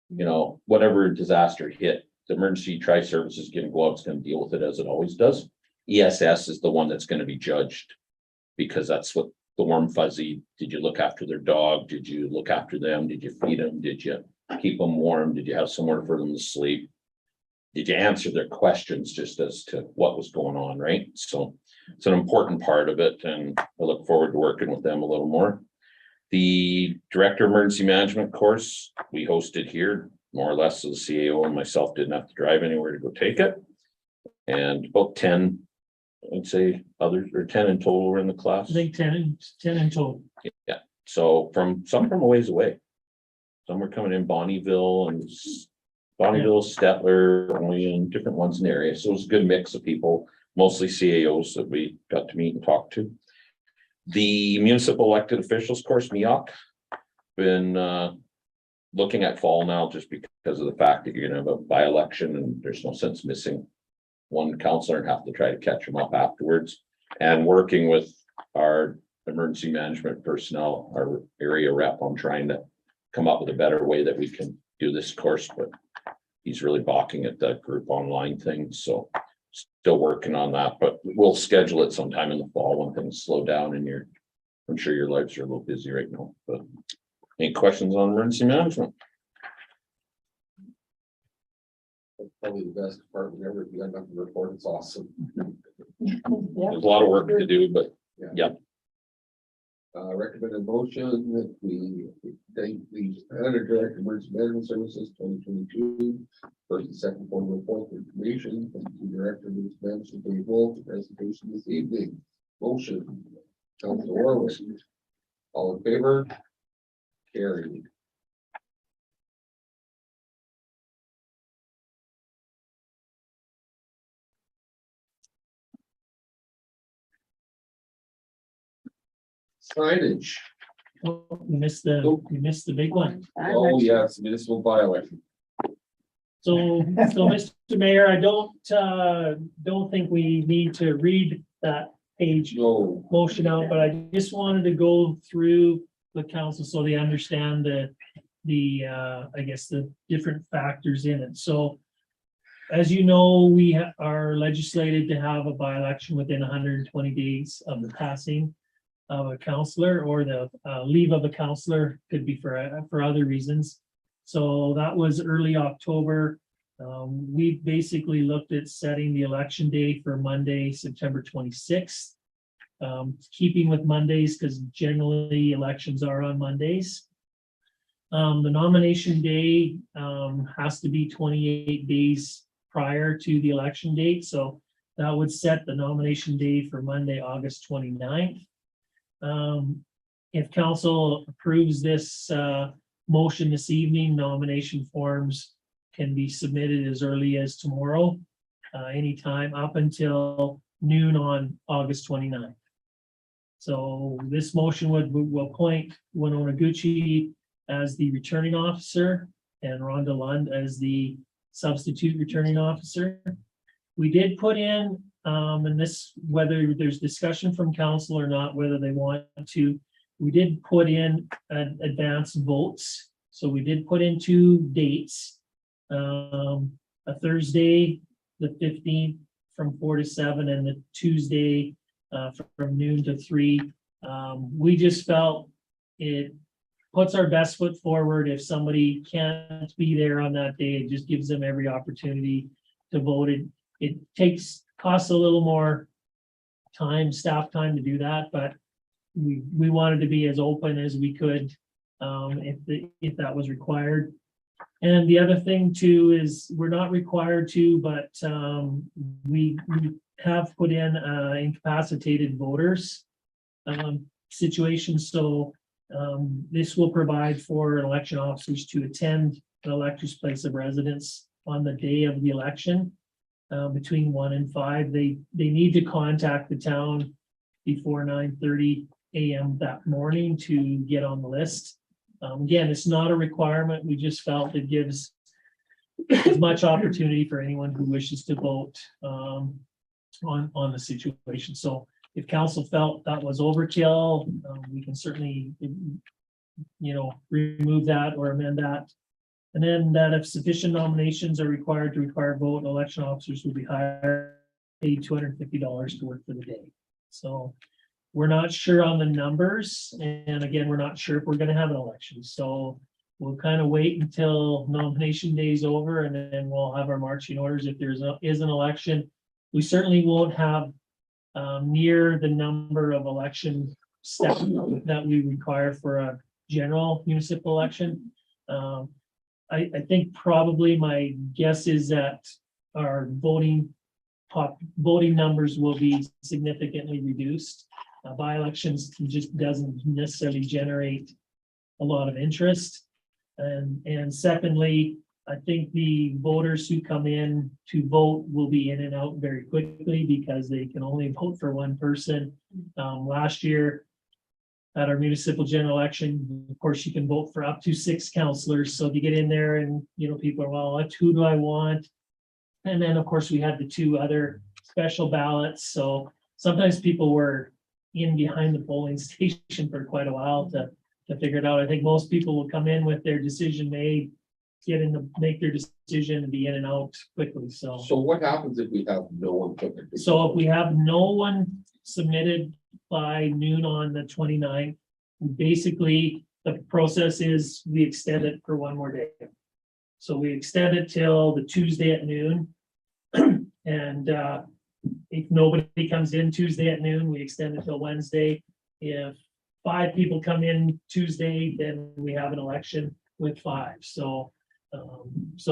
You know, whatever disaster hit, the emergency tri-service is gonna go out, it's gonna deal with it as it always does. ESS is the one that's gonna be judged. Because that's what the warm fuzzy, did you look after their dog? Did you look after them? Did you feed them? Did you keep them warm? Did you have somewhere for them to sleep? Did you answer their questions just as to what was going on, right? So it's an important part of it, and I look forward to working with them a little more. The Director of Emergency Management course we hosted here, more or less, so the CAO and myself didn't have to drive anywhere to go take it. And about 10, I'd say others, or 10 in total were in the class. I think 10 in total. Yeah, so some from a ways away. Some were coming in Bonneville and Stettler, only in different ones in the area. So it was a good mix of people, mostly CAOs that we got to meet and talk to. The municipal elected officials course, MEOC, been looking at fall now just because of the fact that you're gonna have a by-election and there's no sense missing one counselor and have to try to catch them up afterwards. And working with our emergency management personnel, our area rep, on trying to come up with a better way that we can do this course, but he's really balking at that group online thing, so still working on that, but we'll schedule it sometime in the fall when things slow down and I'm sure your lives are a little busy right now, but any questions on emergency management? That's probably the best department ever. If you end up in the report, it's awesome. Yeah. There's a lot of work to do, but Recommended motion that we thank the Canada Director of Emergency Management Services 2022. First and second form report for information. Thank you, Director of Emergency Management, Dave Wolf, for presentation this evening. Motion. Council Orwell. All in favor? Carried. Signage. Oh, you missed the big one. Oh, yes, municipal by-election. So, Mr. Mayor, I don't think we need to read that page No. motion out, but I just wanted to go through the council so they understand I guess the different factors in it. So as you know, we are legislated to have a by-election within 120 days of the passing of a counselor, or the leave of a counselor, could be for other reasons. So that was early October. We basically looked at setting the election day for Monday, September 26th. Keeping with Mondays, because generally elections are on Mondays. The nomination day has to be 28 days prior to the election date, so that would set the nomination day for Monday, August 29th. If council approves this motion this evening, nomination forms can be submitted as early as tomorrow, anytime up until noon on August 29th. So this motion will appoint Winona Gucci as the returning officer and Rhonda Lund as the substitute returning officer. We did put in, and this, whether there's discussion from council or not, whether they want to, we did put in advanced votes. So we did put in 2 dates, a Thursday, the 15th from 4 to 7, and the Tuesday from noon to 3. We just felt it puts our best foot forward. If somebody can't be there on that day, it just gives them every opportunity to vote. It costs a little more time, staff time to do that, but we wanted to be as open as we could, if that was required. And the other thing too is we're not required to, but we have put in incapacitated voters situation. So this will provide for election officers to attend an elector's place of residence on the day of the election between 1 and 5. They need to contact the town before 9:30 a.m. that morning to get on the list. Again, it's not a requirement. We just felt it gives as much opportunity for anyone who wishes to vote on the situation. So if council felt that was overkill, we can certainly, remove that or amend that. And then that if sufficient nominations are required to require a vote, election officers will be hired, paid $250 to work for the day. So we're not sure on the numbers. And again, we're not sure if we're going to have an election. So we'll kind of wait until nomination day is over, and then we'll have our marching orders. If is an election, we certainly won't have near the number of election staff that we require for a general municipal election. I think probably my guess is that our voting numbers will be significantly reduced. By-elections just doesn't necessarily generate a lot of interest. And secondly, I think the voters who come in to vote will be in and out very quickly because they can only vote for one person. Last year at our municipal general election, of course, you can vote for up to 6 councillors. So if you get in there and, people are, well, who do I want? And then, of course, we had the 2 other special ballots. So sometimes people were in behind the polling station for quite a while to figure it out. I think most people will come in with their decision made, make their decision and be in and out quickly. So what happens if we have no one? if we have no one submitted by noon on the 29th, basically the process is we extend it for one more day. So we extend it till the Tuesday at noon. And if nobody comes in Tuesday at noon, we extend it till Wednesday. If 5 people come in Tuesday, then we have an election with 5. So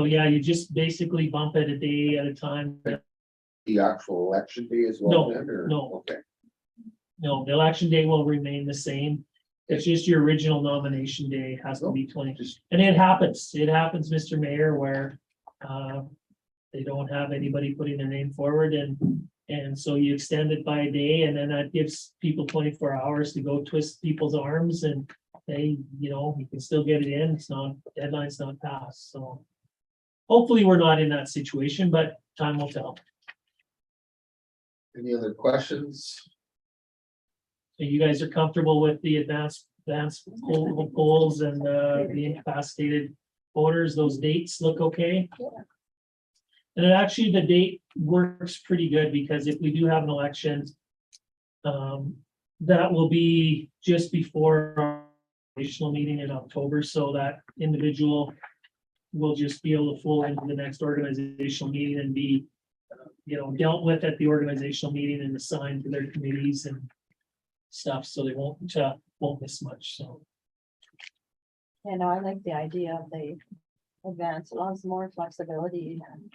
yeah, you just basically bump it a day at a time. The actual election day as well? No, then, or- no. Okay. No, the election day will remain the same. It's just your original nomination day has to be 20. And it happens, Mr. Mayor, where they don't have anybody putting their name forward, and so you extend it by a day, and then that gives people 24 hours to go twist people's arms, and they, you can still get it in. Deadline's not passed. So hopefully we're not in that situation, but time will tell. Any other questions? So you guys are comfortable with the advanced polls and the incapacitated voters? Those dates look okay? And actually, the date works pretty good, because if we do have an election, that will be just before our national meeting in October, so that individual will just be able to flow into the next organizational meeting and be, dealt with at the organizational meeting and assigned to their committees and stuff, so they won't miss much. So I like the idea of the advance, allows more flexibility and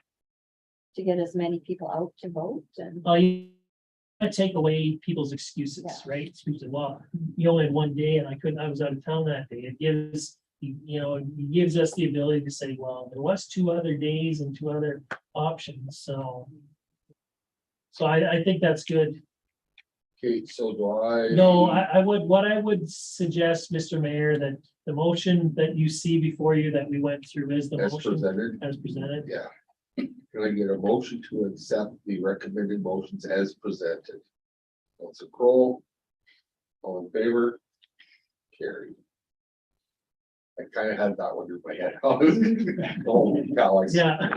to get as many people out to vote and. you take away people's excuses, Yeah. right? Excuses, well, you only had one day and I was out of town that day. It gives, it gives us the ability to say, well, there was 2 other days and 2 other options. So I think that's good. Okay, so do I? No, what I would suggest, Mr. Mayor, that the motion that you see before you that we went through is the As motion presented, as presented. yeah. Can I get a motion to accept the recommended motions as presented? Councilor Kroll, all in favor? Carried. I kind of had that one in my head. Oh, cow, I see. Yeah.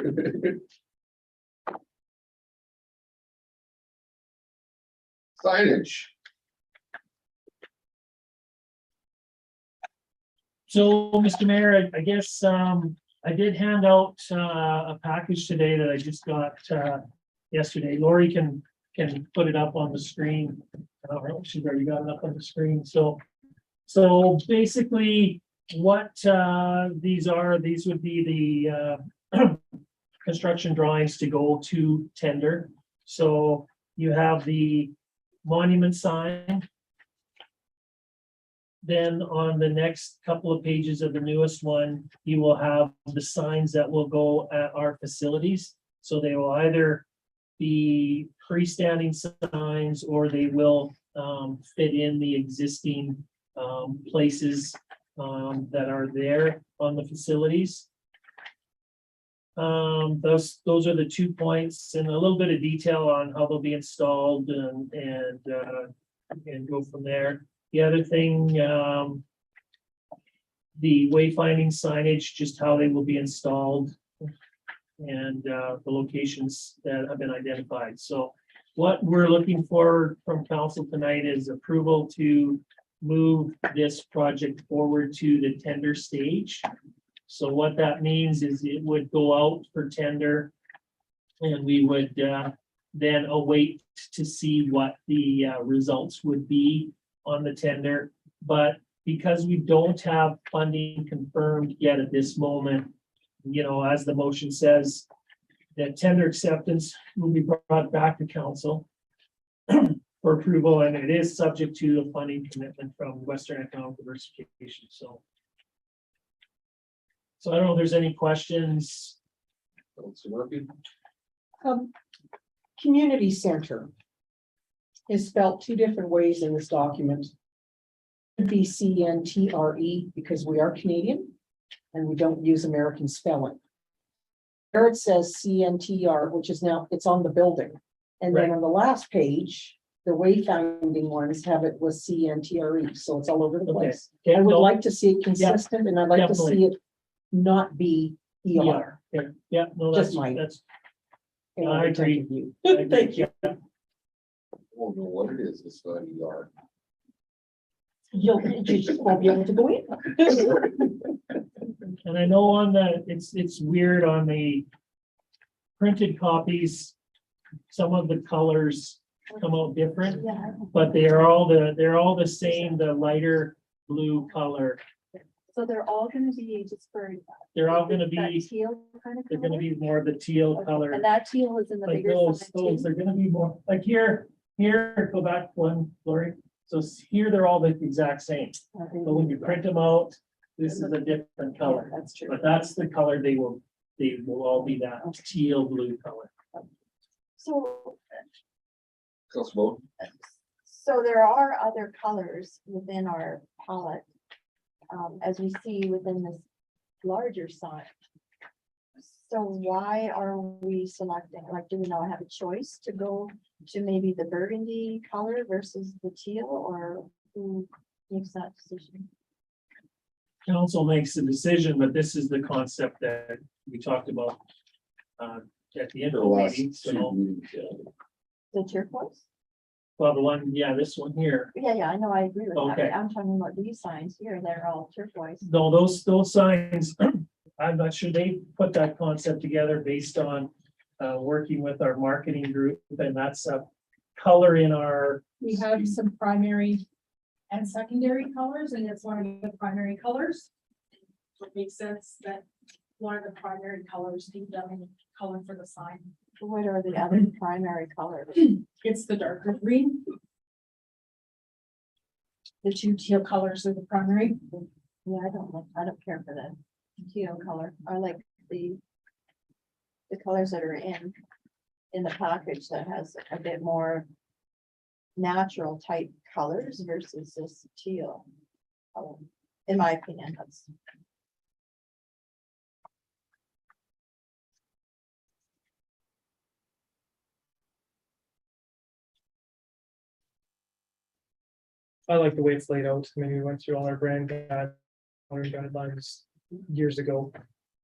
Signage. So, Mr. Mayor, I guess, I did hand out, a package today that I just got, yesterday. Lori can put it up on the screen. I don't know, she's already got it up on the screen, so basically, what, these would be the, construction drawings to go to tender. So you have the monument sign. Then on the next couple of pages of the newest one, you will have the signs that will go at our facilities. So they will either be freestanding signs or they will fit in the existing places that are there on the facilities. Those are the 2 points and a little bit of detail on how they'll be installed and go from there. The other thing, the wayfinding signage, just how they will be installed and the locations that have been identified. So what we're looking for from council tonight is approval to move this project forward to the tender stage. So what that means is it would go out for tender and we would then await to see what the results would be on the tender. But because we don't have funding confirmed yet at this moment, you know, as the motion says, that tender acceptance will be brought back to council for approval, and it is subject to a funding commitment from Western Economic Diversification. So I don't know if there's any questions. Councilor Murphy? Community center is spelled two different ways in this document. Could be CNTRE because we are Canadian and we don't use American spelling. There it says CNTR, which is now, it's on the building. And then Right. on the last page, the wayfinding ones have it with CNTRE, so it's all over the Okay. place. Yeah, I would no, like to see it consistent and I'd like to see it not be ER. Yeah, no, Just that's, mine. that's, in I my agree. point of view. I agree. Thank you. Won't know what it is, it's not ER. You just won't be able to go in. and I know on the, it's weird on the printed copies, some of the colors come out different, Yeah. but they're all the same, the lighter blue color. So they're all gonna be just for. They're all gonna that be, teal kind of they're gonna color? be more of the teal Okay, color. And that teal is in the Like bigger those, sign too? they're gonna be more, like here, go back one, Lori. So here, they're all the exact same, but when you print them out, this is a different Yeah, color. that's true. But that's the color they will all be, that teal blue color. So, Councilor Vogt? so there are other colors within our palette, as we see within this larger sign. So why are we selecting, like, do we not have a choice to go to maybe the burgundy color versus the teal, or who makes that decision? Council makes the decision, but this is the concept that we talked about at the end The of the last meeting, two so, meetings, yeah. The turquoise? well, the one, yeah, this one here. Yeah, I know, I agree with that. Okay. but I'm talking about these signs here, they're all turquoise. No, those signs, I'm not sure they put that concept together based on working with our marketing group, and that's a color in our, We have some primary and secondary colors, and it's one of the primary colors. So it makes sense that one of the primary colors be the color for the sign. What are the other primary colors? It's the darker green. The two teal colors are the primary. Yeah, I don't care for the teal color. I like the colors that are in the package that has a bit more natural type colors versus this teal color. In my opinion, that's. I like the way it's laid out. I mean, we went through all our guidelines years ago.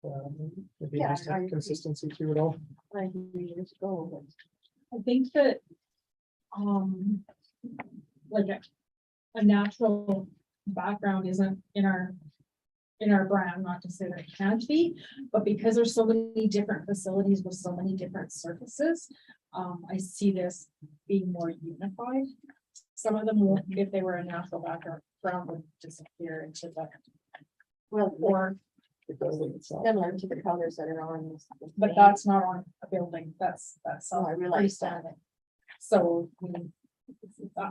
It'd be Yeah, nice to I have agree. consistency through it all. Like years ago, but I think that, like a natural background isn't in our in our brand, not to say that it can't be, but because there's so many different facilities with so many different surfaces, I see this being more unified. Some of them, will, if they were a natural background, would disappear into the, Well, or, similar to the colors that are on this. but that's not on a building, that's Oh, I realize that. freestanding. So,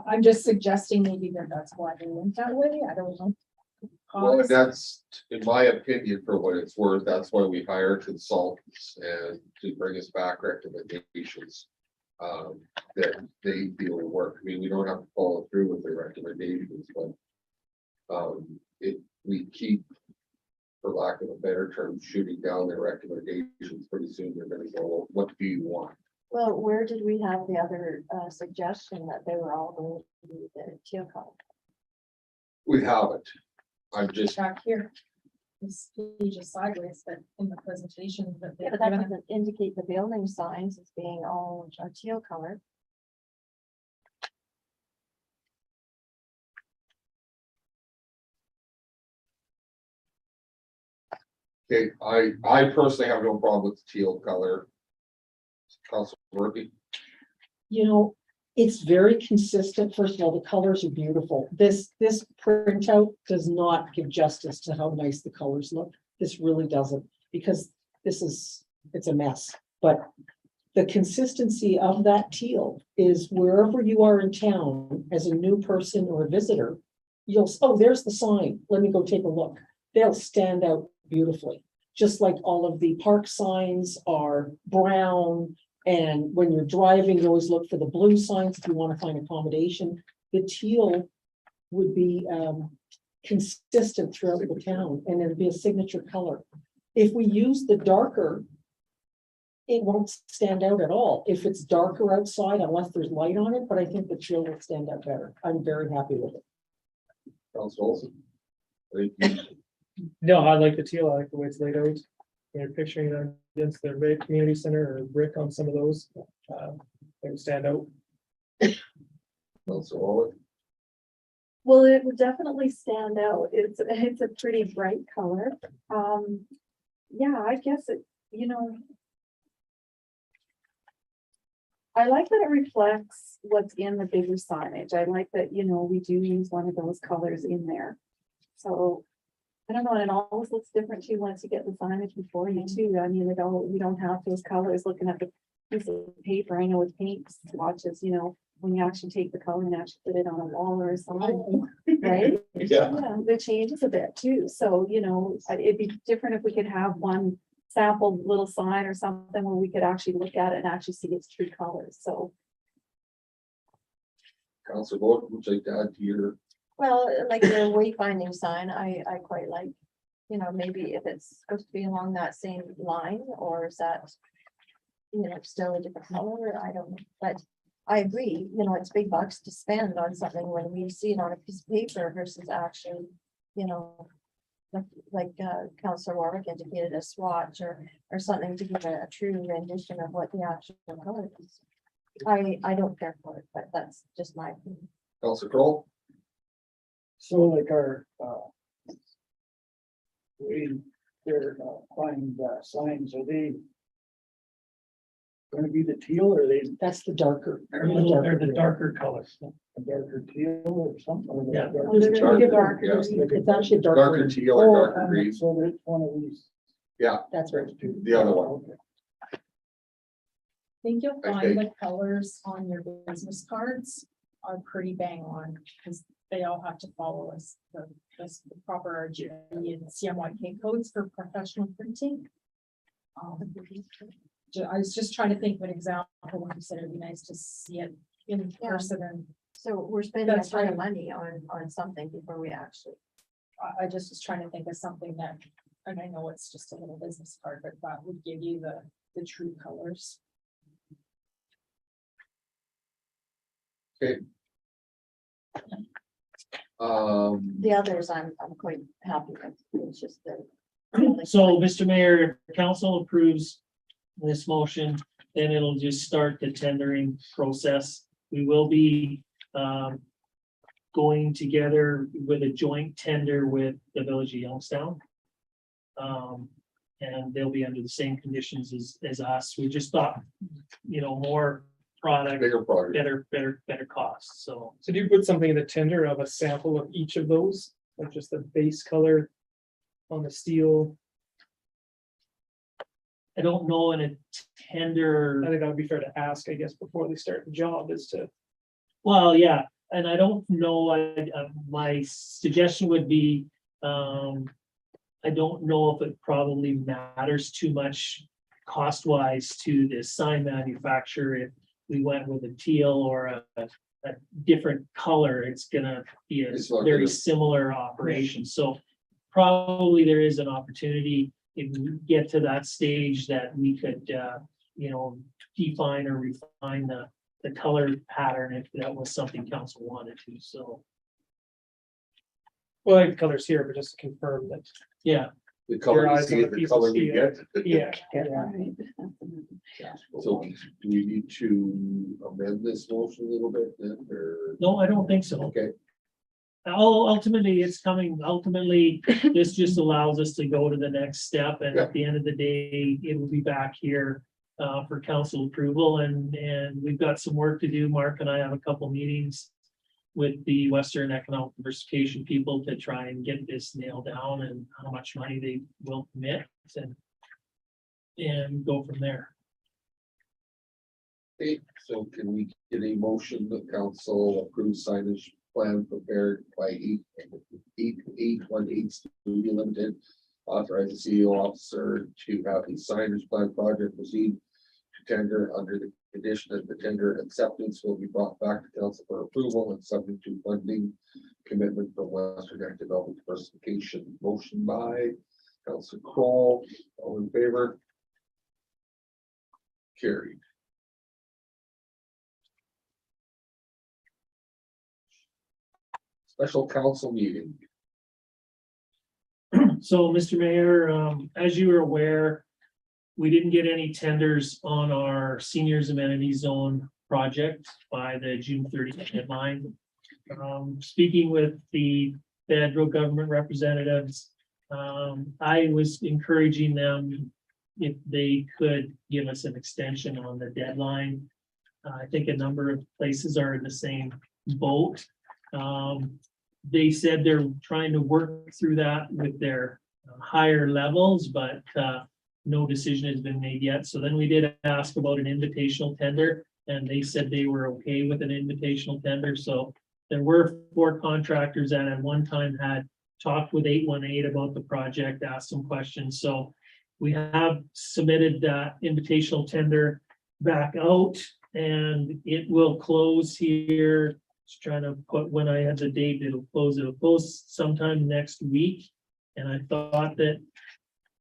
I'm just suggesting maybe that's why they went that way, I don't know. Well, that's, in my opinion, for what it's worth, that's why we hire consultants and to bring us back recommendations. That they feel will work. I mean, we don't have to follow through with the recommendations, but. If we keep, for lack of a better term, shooting down their recommendations, pretty soon they're gonna go, well, what do you want? Well, where did we have the other suggestion that they were all going to be the teal color? We haven't. I'm just, Back here. This page is sideways, but in the presentation that Yeah, they've but that given, doesn't indicate the building signs as being all a teal color. okay, I personally have no problem with the teal color. Council Murphy, You know, it's very consistent. First of all, the colors are beautiful. This printout does not give justice to how nice the colors look. This really doesn't, because it's a mess. But the consistency of that teal is wherever you are in town as a new person or a visitor, oh, there's the sign. Let me go take a look. They'll stand out beautifully. Just like all of the park signs are brown. And when you're driving, you always look for the blue signs if you want to find accommodation. The teal would be consistent throughout the town, and it'd be a signature color. If we use the darker, it won't stand out at all. If it's darker outside, unless there's light on it, but I think the teal will stand out better. I'm very happy with it. Council Olson. I think you- No, I like the teal, I like the way it's laid out. You're picturing it against the red community center or brick on some of those. They would stand out. Council Owen. Well, it would definitely stand out. It's a pretty bright color. Yeah, I guess it, I like that it reflects what's in the bigger signage. I like that, we do use one of those colors in there. So I don't know, and it always looks different too once you get the signage before you too. I mean, we don't have those colors looking at the piece of paper. I know with paint swatches, when you actually take the color and actually put it on a wall or a sign, right? Yeah. Yeah, it changes a bit too. So, it'd be different if we could have one sample little sign or something where we could actually look at it and actually see its true colors. So Council Vogt, would you like to add to your, Well, like the wayfinding sign, I quite like, maybe if it's supposed to be along that same line, or is that, still a different color, I don't know, but I agree, it's big bucks to spend on something when we see it on a piece of paper versus actually, like Councilor Warwick indicated, a swatch or something to give a true rendition of what the actual color is. I don't care for it, but that's just my opinion. Council Kroll? So like our, they're applying signs, are they gonna be the teal, or are they That's the darker. They're the darker colors. a darker teal or something? Or Yeah. darker- Oh, they're gonna be Darker, darker. yeah. It's actually Darker darker. teal or Oh, darker green? so there's one of these. That's right. There's two. The other one. I think you'll I find think- the colors on your business cards are pretty bang on, because they all have to follow the proper RGB and CMYK codes for professional printing. I was just trying to think of an example when you said it'd be nice to see it in Yeah. person, and So we're spending a That's ton of right. money on something before we actually. I just was trying to think of something that, and I know it's just a little business card, but that would give you the true colors. The others, I'm quite happy with, it's just the. So, Mr. Mayor, if council approves this motion, then it'll just start the tendering process. We will be going together with a joint tender with the Village of Youngstown. And they'll be under the same conditions as us. We just thought, more product, Bigger project. better cost, so. So do you put something in the tender of a sample of each of those, like just the base color on the steel? I don't know in a tender. I think that would be fair to ask, I guess, before they start the job is to, Well, yeah, and I don't know, my suggestion would be, I don't know if it probably matters too much cost wise to the sign manufacturer. If we went with a teal or a different color, it's gonna be a It's not very gonna- similar operation, so probably there is an opportunity if we get to that stage that we could, define or refine the color pattern if that was something council wanted to, so, well, I like the colors here, but just to confirm that, yeah. The color Your we eyes see, on a the piece of color we steel. get. yeah. Right. So do we need to amend this motion a little bit then, or? No, I don't think so. Okay, Ultimately, it's coming, ultimately, this just allows us to go to the next step, and at the end of the day, it will be back here for council approval, and we've got some work to do. Mark and I have a couple meetings with the Western Economic Diversification people to try and get this nailed down and how much money they will commit and go from there. okay, so can we get a motion that council approves signage plan prepared by 818 Studio Limited? Authorize the CEO officer to have the signage plan project proceed to tender under the condition that the tender acceptance will be brought back to council for approval and subject to funding commitment from Western Economic Development Diversification. Motion by Councilor Kroll, all in favor? Carried. Special council meeting. So, Mr. Mayor, as you are aware, we didn't get any tenders on our seniors amenity zone project by the June 30th deadline. Speaking with the federal government representatives, I was encouraging them if they could give us an extension on the deadline. I think a number of places are in the same boat. They said they're trying to work through that with their higher levels, but no decision has been made yet. So then we did ask about an invitational tender, and they said they were okay with an invitational tender. So there were 4 contractors that at one time had talked with 818 about the project, asked some questions. So we have submitted that invitational tender back out, and it will close here. Just trying to put when I had the date, it'll close sometime next week. And I thought that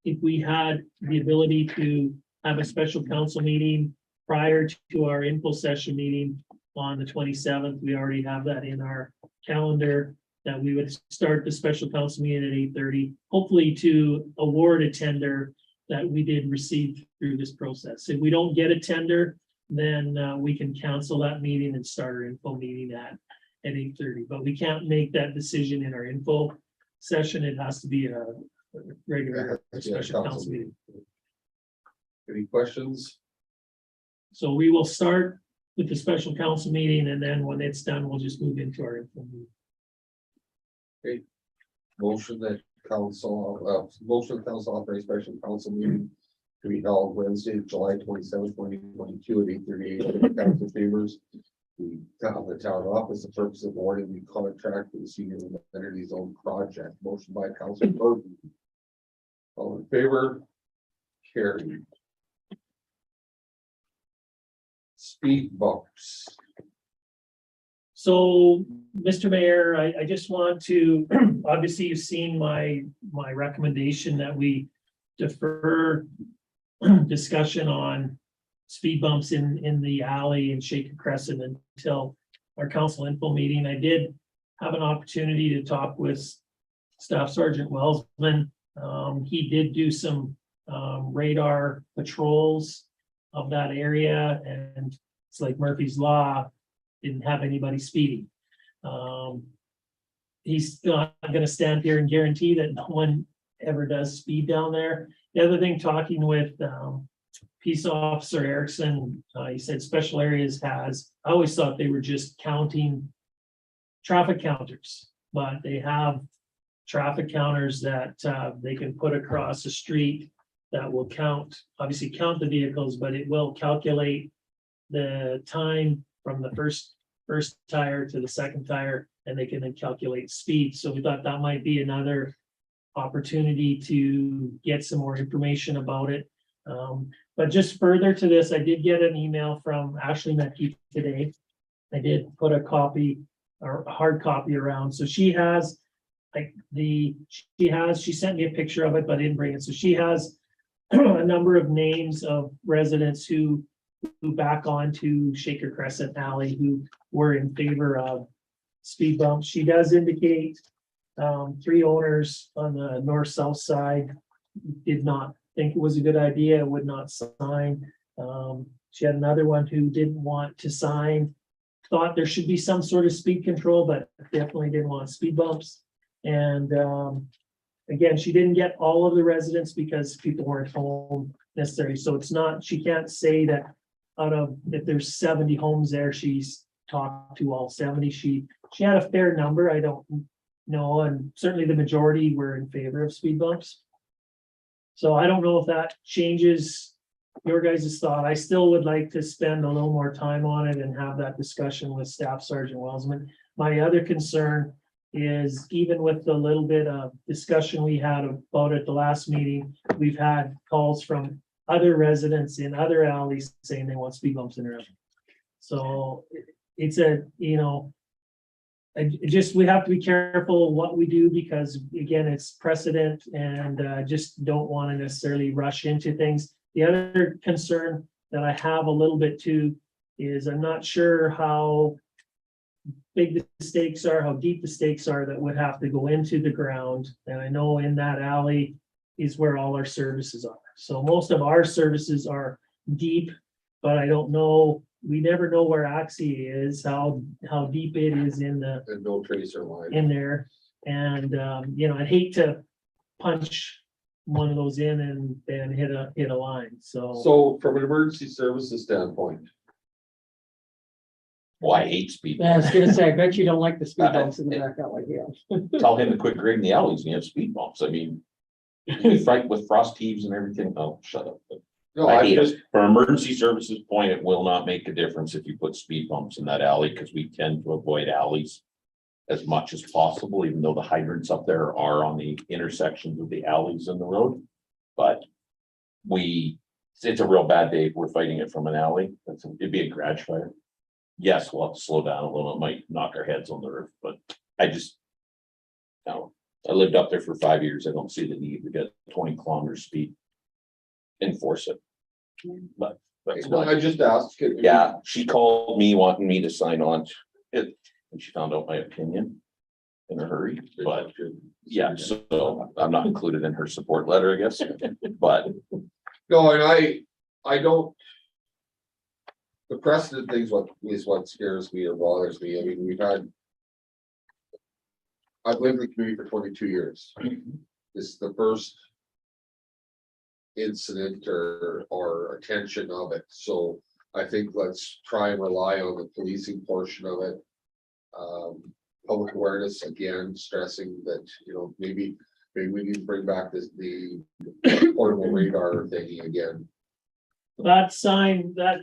if we had the ability to have a special council meeting prior to our info session meeting on the 27th, we already have that in our calendar, that we would start the special council meeting at 8:30, hopefully to award a tender that we did receive through this process. If we don't get a tender, then we can cancel that meeting and start our info meeting at 8:30. But we can't make that decision in our info session. It has to be a regular special council meeting. Any questions? So we will start with the special council meeting, and then when it's done, we'll just move into our info meeting. Motion that motion council authorize special council meeting to be held Wednesday, July 27th, 2022 at 8:38. Council favors the town office, the purpose of awarding the contract for the senior amenity zone project. Motion by Council Burton. All in favor? Carried. Speed bumps. So, Mr. Mayor, I just want to, obviously, you've seen my recommendation that we defer discussion on speed bumps in the alley and Shaker Crescent until our council info meeting. I did have an opportunity to talk with Staff Sergeant Wellsman. He did do some radar patrols of that area, and it's like Murphy's Law, didn't have anybody speeding. He's not gonna stand here and guarantee that no one ever does speed down there. The other thing, talking with, Peace Officer Erickson, he said special areas has, I always thought they were just counting traffic counters, but they have traffic counters that, they can put across the street that will count, obviously count the vehicles, but it will calculate the time from the first tire to the second tire, and they can then calculate speed. So we thought that might be another opportunity to get some more information about it. But just further to this, I did get an email from Ashley Metke today. I did put a copy or a hard copy around. So she has she sent me a picture of it, but I didn't bring it. So she has a number of names of residents who back onto Shaker Crescent Alley who were in favor of speed bumps. She does indicate 3 owners on the north-south side did not think it was a good idea, would not sign. She had another one who didn't want to sign, thought there should be some sort of speed control, but definitely didn't want speed bumps. And again, she didn't get all of the residents because people weren't home necessarily. So it's not, she can't say that out of, if there's 70 homes there, she's talked to all 70. She had a fair number. I don't know. And certainly the majority were in favor of speed bumps. So I don't know if that changes your guys' thought. I still would like to spend a little more time on it and have that discussion with Staff Sergeant Welsman. My other concern is, even with the little bit of discussion we had about it at the last meeting, we've had calls from other residents in other alleys saying they want speed bumps in their alley. So it's a, you know, we have to be careful what we do, because again, it's precedent, and just don't want to necessarily rush into things. The other concern that I have a little bit too is I'm not sure how big the stakes are, how deep the stakes are that would have to go into the ground. And I know in that alley is where all our services are. So most of our services are deep, but I don't know, we never know where Axie is, how deep it is in the, And no tracer line. in there. And, you know, I'd hate to punch one of those in and hit a line. So from an emergency services standpoint, Well, I hate speed. Yeah, I was gonna say, I bet you don't like the speed Uh, bumps in the back alley, yeah. Tell him to quit grading the alleys and you have speed bumps. I mean, we fight with frost heaves and everything. Oh, shut up. no, I I hate just, it. For emergency services point, it will not make a difference if you put speed bumps in that alley, because we tend to avoid alleys as much as possible, even though the hydrants up there are on the intersections of the alleys in the road. But it's a real bad day if we're fighting it from an alley. It'd be a garage fire. Yes, we'll have to slow down a little. It might knock our heads on the roof, but no, I lived up there for 5 years. I don't see the need to get 20 kilometers speed. Enforce it. But that's no, why. I just asked. Yeah, she called me wanting me to sign on it, and she found out my opinion in a hurry, but yeah, so I'm not included in her support letter, I guess, but No, and I don't. The precedent things is what scares me or bothers me. I mean, I've lived in the community for 22 years. This is the first incident or attention of it. So I think let's try and rely on the policing portion of it. Public awareness, again, stressing that, you know, maybe we need to bring back the portable radar thingy again. that sign, that,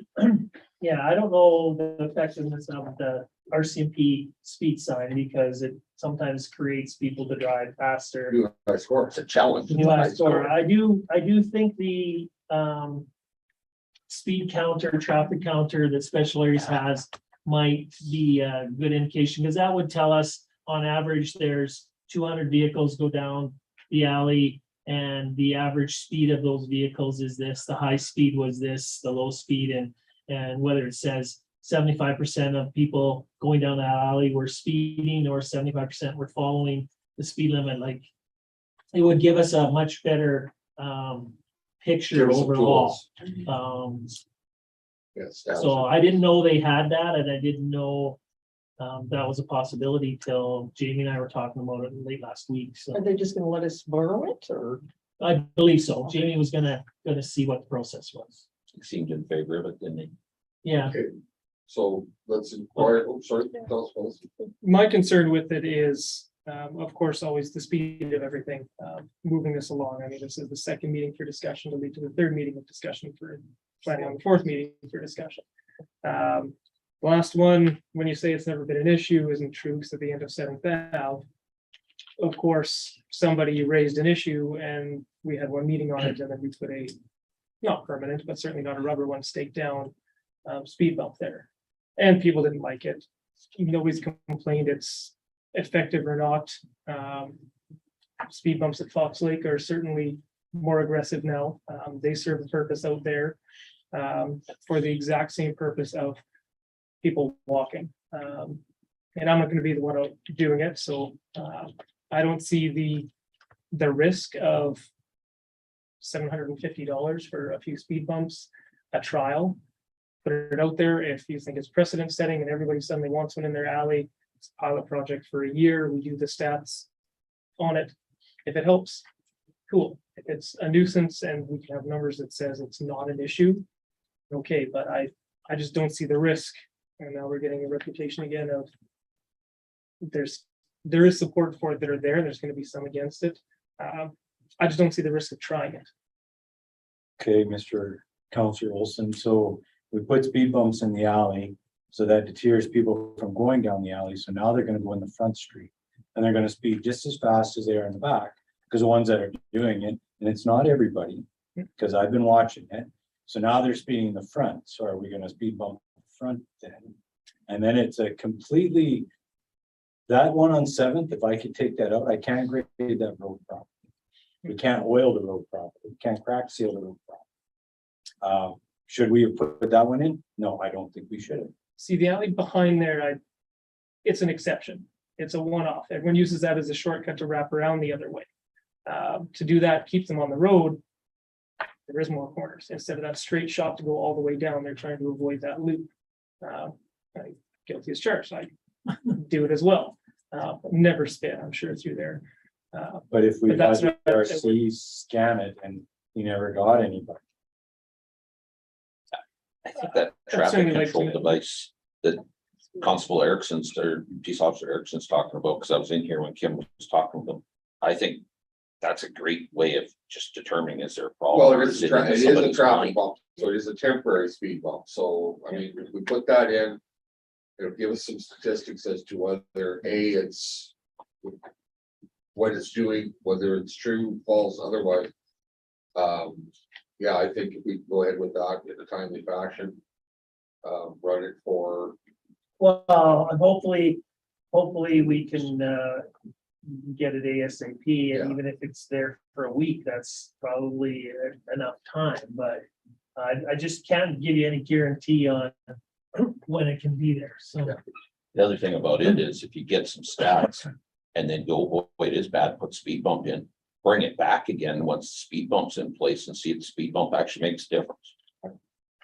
yeah, I don't know the effectiveness of the RCMP speed sign, because it sometimes creates people to drive faster. Do I score? it's a challenge. New West Store. I do think the speed counter, traffic counter that Special Areas has might be a good indication, because that would tell us on average there's 200 vehicles go down the alley, and the average speed of those vehicles is this, the high speed was this, the low speed, and whether it says 75% of people going down that alley were speeding or 75% were following the speed limit, like it would give us a much better picture Give us some overall. tools. Yes. So I didn't know they had that, and I didn't know that was a possibility till Jamie and I were talking about it late last week, so Are they just gonna let us borrow it or? I believe so. Jamie was gonna see what the process was. He seemed in favor of it, didn't he? Yeah, Okay, so let's inquire, oh, sorry, tell us, Willis. My concern with it is, of course, always the speed of everything, moving this along. I mean, this is the second meeting for discussion to lead to the third meeting of discussion for planning on the fourth meeting for discussion. Last one, when you say it's never been an issue, isn't true, because at the end of Seventh Ave, of course, somebody raised an issue and we had one meeting on it, and then we put a, not permanent, but certainly not a rubber one, staked down speed bump there. And people didn't like it. Nobody's complained it's effective or not. Speed bumps at Fox Lake are certainly more aggressive now. They serve a purpose out there for the exact same purpose of people walking. And I'm not gonna be the one out doing it, so I don't see the risk of $750 for a few speed bumps, a trial. Put it out there. If you think it's precedent setting and everybody suddenly wants one in their alley, it's a pilot project for a year. We do the stats on it. If it helps, cool. If it's a nuisance and we can have numbers that says it's not an issue, okay, but I just don't see the risk. And now we're getting a reputation again of there is support for it that are there. There's going to be some against it. I just don't see the risk of trying it. Okay, Mr. Counselor Olson, so we put speed bumps in the alley, so that deters people from going down the alley, so now they're gonna go in the front street. And they're gonna speed just as fast as they are in the back, because the ones that are doing it, and it's not everybody, because I've been watching it. So now they're speeding in the front, so are we gonna speed bump the front then? And then it's a completely, that one on Seventh, if I could take that out, I can't grade that road properly. We can't oil the road properly, we can't crack seal the road properly. Should we have put that one in? No, I don't think we should have. See, the alley behind there, it's an exception. It's a one-off. Everyone uses that as a shortcut to wrap around the other way. To do that, keep them on the road. There is more corners. Instead of that straight shot to go all the way down, they're trying to avoid that loop. Guilty as charged. I do it as well. Never spit, I'm sure, through there. But if we But that's had not- RC scan it and he never got anybody. I think that I'd traffic certainly like control to- device that Constable Erickson's or Peace Officer Erickson's talking about, because I was in here when Kim was talking to them. I think that's a great way of just determining, is there a problem? Well, or it is it in it is a somebody's traffic mind? bump, so it is a temporary speed bump, so, I mean, if we put that in. It'll give us some statistics as to whether it's. What it's doing, whether it's true, false, otherwise. Yeah, I think if we go ahead with that in a timely fashion. Run it for, well, and hopefully we can get it ASAP, Yeah. and even if it's there for a week, that's probably enough time, but I just can't give you any guarantee on when it can be there, so. Yeah. The other thing about it is if you get some stats and then go, oh, it is bad, put speed bump in, bring it back again once the speed bump's in place and see if the speed bump actually makes a difference.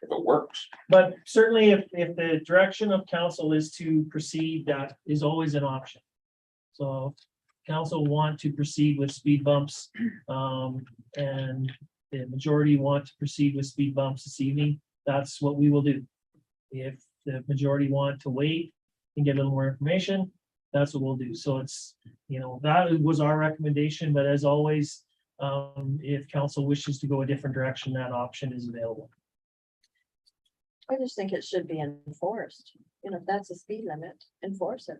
If it works. But certainly if the direction of council is to proceed, that is always an option. So council want to proceed with speed bumps, and the majority want to proceed with speed bumps this evening, that's what we will do. If the majority want to wait and get a little more information, that's what we'll do. So it's, that was our recommendation, but as always, if council wishes to go a different direction, that option is available. I just think it should be enforced. If that's a speed limit, enforce it.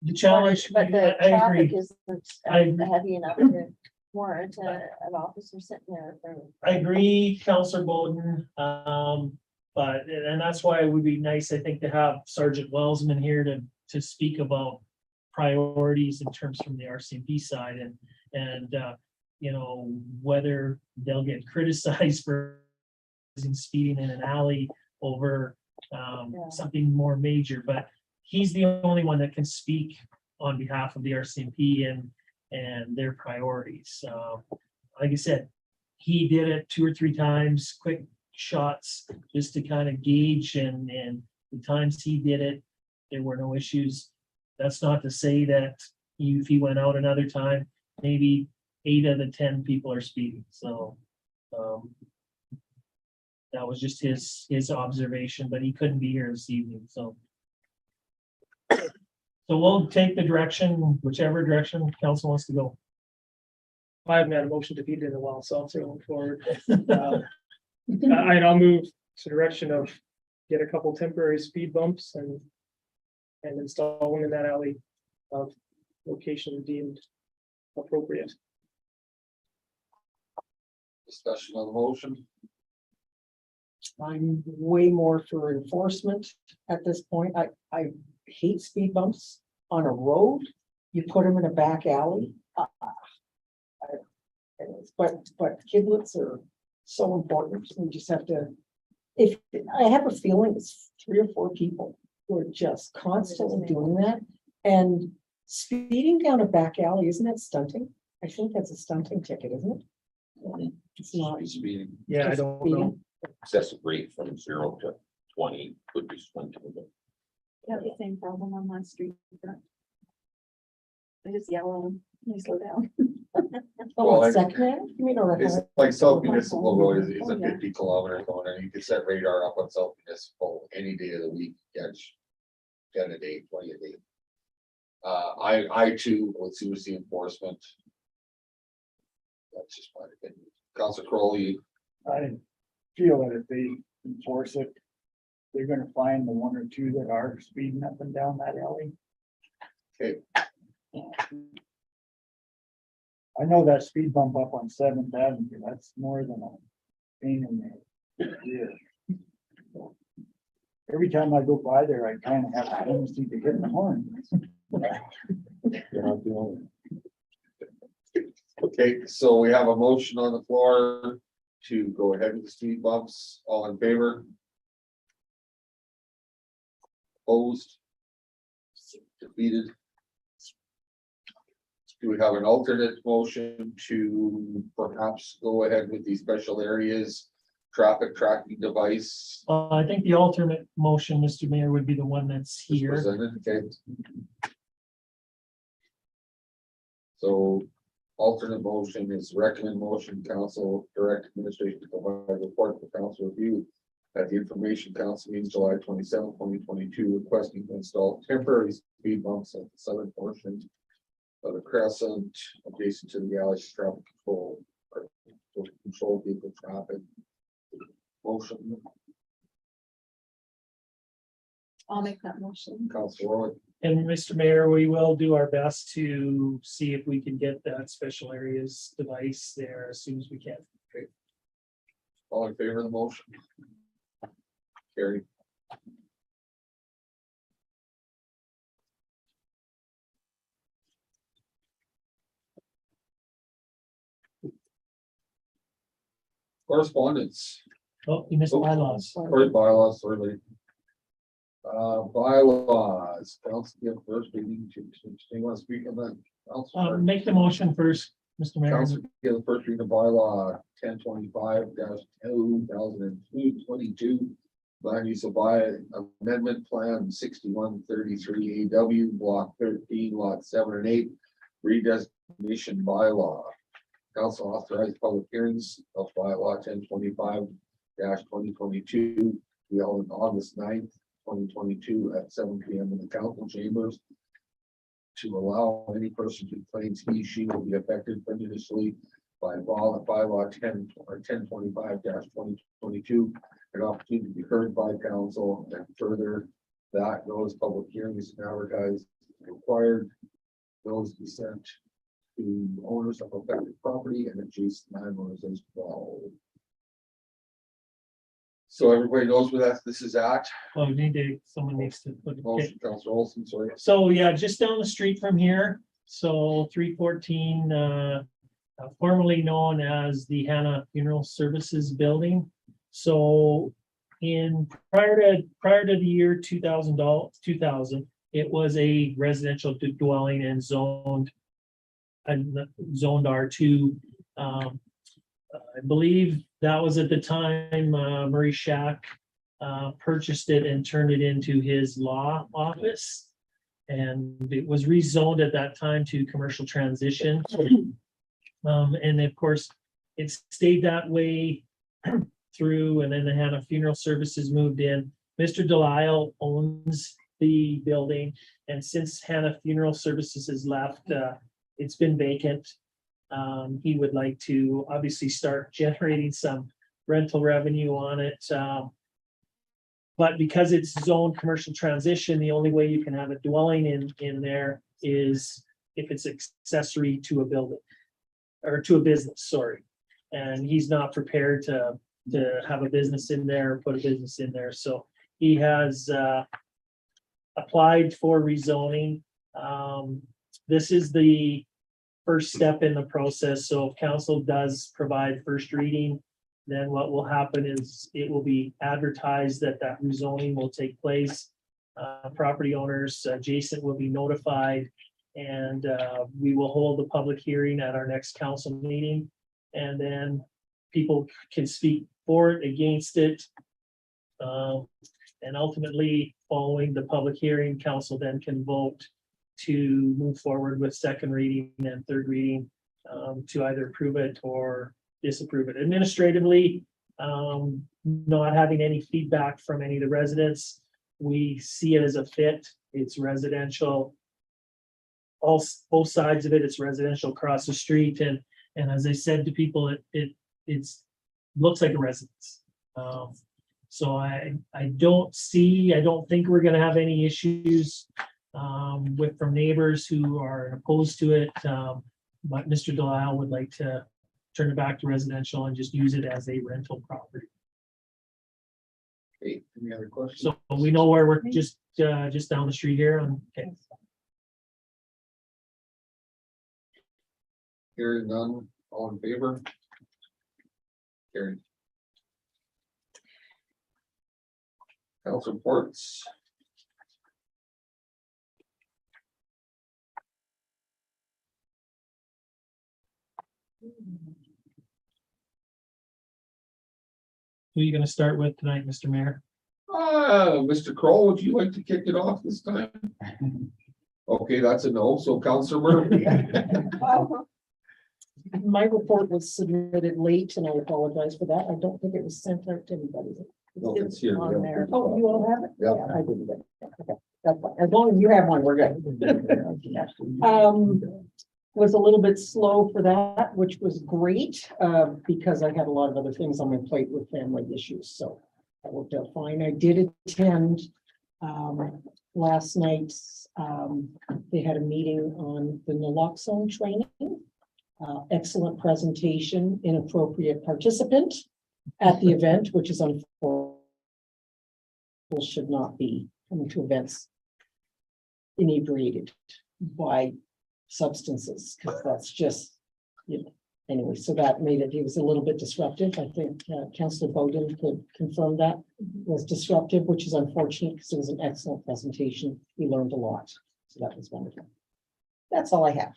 The challenge, But the I traffic agree. isn't I agree. heavy enough to warrant an officer sitting there for. I agree, Counselor Bowden, but, and that's why it would be nice, I think, to have Sergeant Wellsman here to speak about priorities in terms from the RCMP side and whether they'll get criticized for speeding in an alley over something more major, but he's the only one that can speak on behalf of the RCMP and their priorities. Like I said, he did it 2 or 3 times, quick shots, just to kind of gauge and the times he did it, there were no issues. That's not to say that if he went out another time, maybe 8 of the 10 people are speeding, so. That was just his observation, but he couldn't be here this evening, so. So we'll take the direction, whichever direction council wants to go. I haven't had a motion defeated in a while, so I'll throw it forward. I'll move to direction of get a couple temporary speed bumps and install them in that alley of location deemed appropriate. Discussion on the motion. I'm way more for enforcement at this point. I hate speed bumps on a road. You put them in a back alley. But kidlets are so important. We just have to, if, I have a feeling it's 3 or 4 people who are just constantly doing that. And speeding down a back alley, isn't that stunting? I think that's a stunting ticket, isn't it? It's not. Speeding, Yeah, I just don't know. speeding. excessive rate from 0 to 20 would be swinging. Yeah, the same problem on my street. They just yell at them, they slow down. Oh, Well, second hand? You mean, or It's like South Municipal Road is Oh, a yeah. 50-kilometer zone, and you can set radar up on South Municipal any day of the week, catch 10 a day, 20 a day. I too, let's see what's the enforcement. That's just my opinion. Councilor Crowley, I feel that if they enforce it, they're gonna find the 1 or 2 that are speeding up and down that alley. Okay. I know that speed bump up on 7th Avenue, that's more than a pain in the rear. Every time I go by there, I kind of have a tendency to hit the horn. You're not the only. okay, so we have a motion on the floor to go ahead with the speed bumps. All in favor? Opposed? Defeated? Do we have an alternate motion to perhaps go ahead with these special areas, traffic tracking device? I think the alternate motion, Mr. Mayor, would be the one that's as here. presented? Okay. So alternate motion is recommend motion, council direct administration to provide a report for council review at the information council meeting July 27, 2022, requesting to install temporary speed bumps at the southern portion of the crescent adjacent to the alley traffic control or to control vehicle traffic. Motion, I'll make that motion. Council Roy, And Mr. Mayor, we will do our best to see if we can get that special areas device there as soon as we can. all in favor of the motion? Carry. Correspondence, Oh, you missed bylaws. or bylaws, sorry. Bylaws, council give first reading to, do you want to speak on that? Council? Make the motion first, Mr. Mayor. Council give the first reading of bylaw 1025-2022. Land use of by amendment plan 6133 AW block 13 lot 7 and 8. Redesignation bylaw. Council authorized public hearings of bylaw 1025-2022. We held on August 9th, 2022 at 7 p.m. in the council chambers. To allow any person who claims he, she will be affected prejudicially by bylaw 10 or 1025-2022. An opportunity to be heard by council, and further that those public hearings and advertised required. Those be sent to owners of affected property and adjacent landowners as well. So everybody knows where this is at. Well, someone needs to put. okay. Motion, Councilor Olson, sorry. So yeah, just down the street from here, so 314, formerly known as the Hannah Funeral Services Building. So prior to the year 2000, it was a residential dwelling and zoned R2. I believe that was at the time Murray Shack purchased it and turned it into his law office. And it was rezoned at that time to commercial transition. And of course, it stayed that way through, and then the Hannah Funeral Services moved in. Mr. Delisle owns the building, and since Hannah Funeral Services has left, it's been vacant. He would like to obviously start generating some rental revenue on it. But because it's zoned commercial transition, the only way you can have a dwelling in there is if it's accessory to a building or to a business, sorry. And he's not prepared to have a business in there, put a business in there. So he has applied for rezoning. This is the first step in the process. So if council does provide first reading, then what will happen is it will be advertised that that rezoning will take place. Property owners adjacent will be notified, and we will hold a public hearing at our next council meeting. And then people can speak for it, against it. And ultimately, following the public hearing, council then can vote to move forward with second reading and third reading to either approve it or disapprove it. Administratively, not having any feedback from any of the residents, we see it as a fit. It's residential. Both sides of it, it's residential across the street, and as I said to people, it's looks like a residence. So I don't think we're gonna have any issues from neighbors who are opposed to it. But Mr. Delisle would like to turn it back to residential and just use it as a rental property. Okay, any other questions? So we know where we're just down the street here. Okay. Hearing none, all in favor? Carried. Council reports. Who are you gonna start with tonight, Mr. Mayor? Mr. Kroll, would you like to kick it off this time? Okay, that's a no, so Councilor Murphy. My report was submitted late and I apologize for that. I don't think it was sent out to anybody. No, it's here. On there. Oh, you all have it? Yeah. I didn't. Okay, that's fine. As long as you have one, we're good. Was a little bit slow for that, which was great, because I had a lot of other things on my plate with family issues, so that worked out fine. I did attend, last night, they had a meeting on the naloxone training. Excellent presentation, inappropriate participant at the event, which is unfortunate. People should not be coming to events inebriated by substances, because that's just, anyway, so that made it was a little bit disruptive. I think Councillor Bowden could confirm that was disruptive, which is unfortunate because it was an excellent presentation. We learned a lot, so that was wonderful. That's all I have.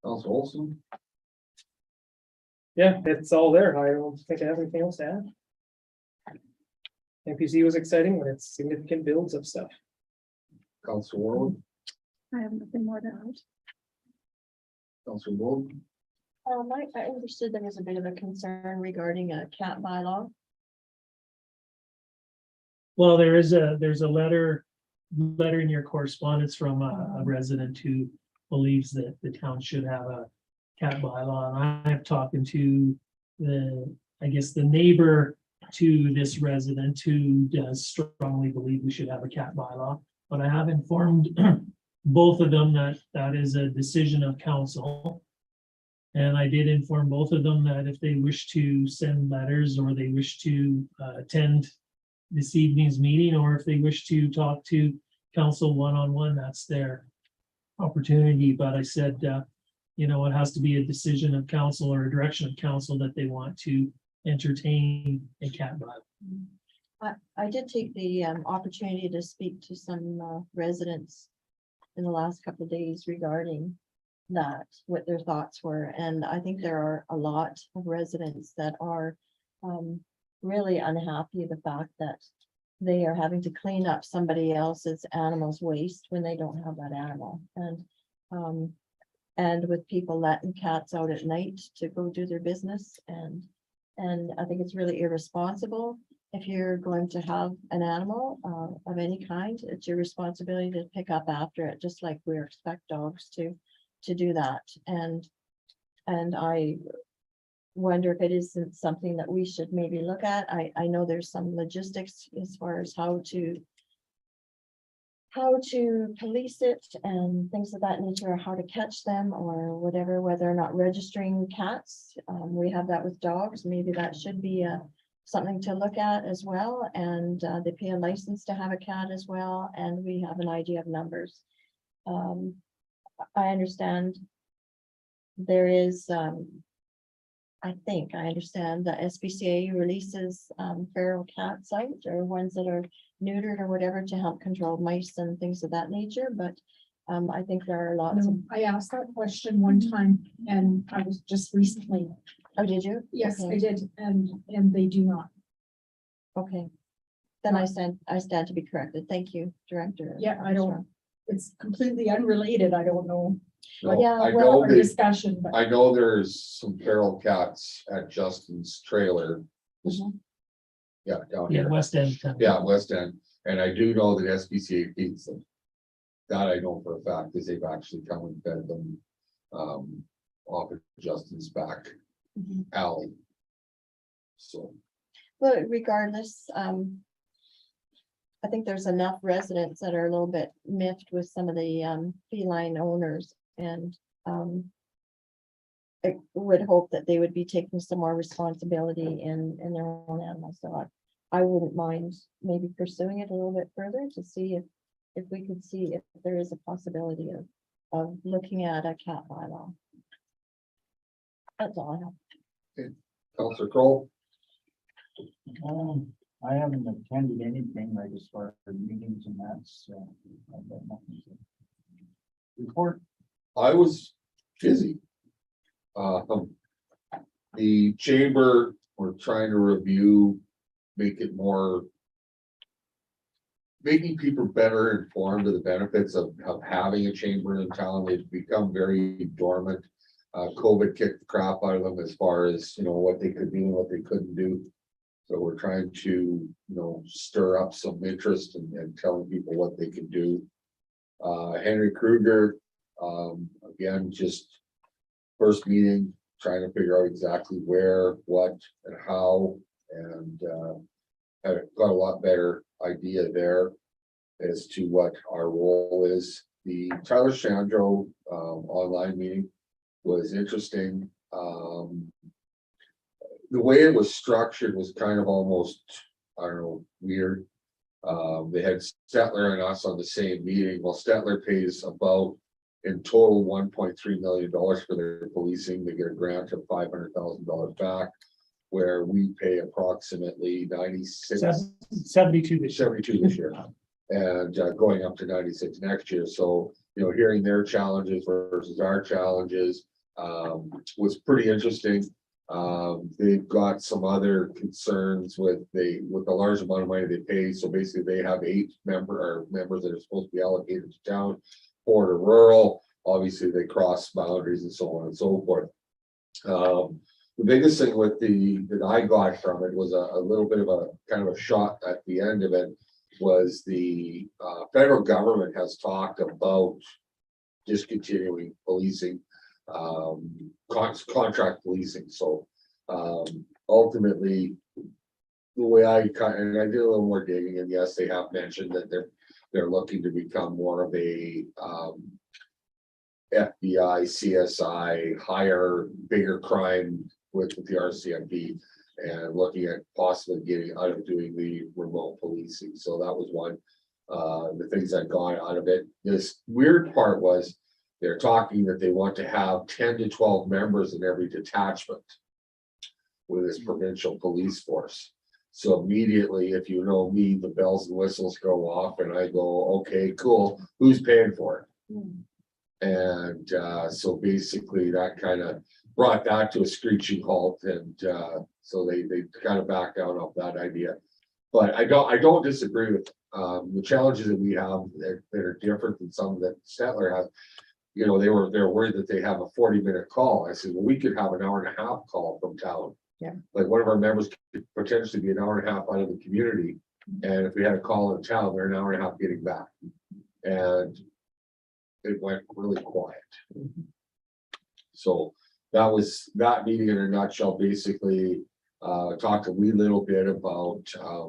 Councilor Olson. Yeah, it's all there. I don't think I have anything else to add. NPC was exciting when it's significant builds of stuff. Councilor Warren. I have nothing more to add. Councilor Gold. I understood there was a bit of a concern regarding a cat bylaw. Well, there's a letter in your correspondence from a resident who believes that the town should have a cat bylaw. And I've talked to the neighbor to this resident who does strongly believe we should have a cat bylaw. But I have informed both of them that that is a decision of council. And I did inform both of them that if they wish to send letters or they wish to attend this evening's meeting, or if they wish to talk to council one-on-one, that's their opportunity. But I said, it has to be a decision of council or a direction of council that they want to entertain a cat bylaw. I did take the opportunity to speak to some residents in the last couple of days regarding that, what their thoughts were. And I think there are a lot of residents that are really unhappy the fact that they are having to clean up somebody else's animal's waste when they don't have that animal. And with people letting cats out at night to go do their business, and I think it's really irresponsible. If you're going to have an animal of any kind, it's your responsibility to pick up after it, just like we expect dogs to do that. And I wonder if it isn't something that we should maybe look at. I know there's some logistics as far as how to police it and things of that nature, or how to catch them or whatever, whether or not registering cats. We have that with dogs. Maybe that should be something to look at as well. And they pay a license to have a cat as well. And we have an idea of numbers. I understand there is, I think I understand that SPCA releases feral cats out, or ones that are neutered or whatever, to help control mice and things of that nature, but I think there are lots of. I asked that question one time and I was just recently, Oh, did you? yes, Okay. I did, and they do not. Okay, then I stand to be corrected. Thank you, Director. Yeah, I don't, it's completely unrelated. I don't know. So Yeah, I well, know Our they, discussion, but I know there's some feral cats at Justin's trailer. Mhm. Yeah, down Yeah, here. West End. Yeah, West End, and I do know that SPCA feeds them. That I know for a fact, because they've actually come and fed them, off of Justin's back Mhm. alley. So, But regardless, I think there's enough residents that are a little bit miffed with some of the feline owners, and I would hope that they would be taking some more responsibility in their own animals. So I wouldn't mind maybe pursuing it a little bit further to see if we could see if there is a possibility of looking at a cat bylaw. That's all I have. Counselor Crowe, I haven't attended anything like as far as meetings and that's, I've got nothing to report. I was busy. The chamber, we're trying to review, make it more. Making people better informed of the benefits of having a chamber in town. They've become very dormant. COVID kicked the crap out of them as far as, what they could do and what they couldn't do. So we're trying to, stir up some interest and telling people what they can do. Henry Kruger, again, just first meeting, trying to figure out exactly where, what, and how, and I've got a lot better idea there as to what our role is. The Tyler Shandro online meeting was interesting. The way it was structured was kind of almost, I don't know, weird. They had Stettler and us on the same meeting. Well, Stettler pays about in total $1.3 million for their policing. They get a grant of $500,000 back, where we pay approximately 96, 72 this year. 72 this year, and going up to 96 next year. So, hearing their challenges versus our challenges was pretty interesting. They've got some other concerns with the large amount of money they pay. So basically, they have 8 members that are supposed to be allocated to town, 4 to rural. Obviously, they cross boundaries and so on and so forth. The biggest thing with that I got from it was a little bit of a kind of a shot at the end of it, was the federal government has talked about discontinuing policing, contract policing. So ultimately, the way I did a little more digging, and yes, they have mentioned that they're looking to become more of a FBI, CSI, higher, bigger crime with the RCMP, and looking at possibly getting out of doing the remote policing. So that was one the things I got out of it. This weird part was they're talking that they want to have 10 to 12 members in every detachment with this provincial police force. So immediately, if you know me, the bells and whistles go off and I go, okay, cool, who's paying for it? And so basically that kind of brought that to a screeching halt, and so they kind of backed down off that idea. But I don't disagree with the challenges that we have that are different than some that Stettler has. You know, they're worried that they have a 40-minute call. I said, well, we could have an hour and a half call from town. Yeah. Like one of our members could potentially be an hour and a half out of the community, and if we had a call in town, they're an hour and a half getting back. And it went really quiet. So that was that meeting in a nutshell. Basically, talked a wee little bit about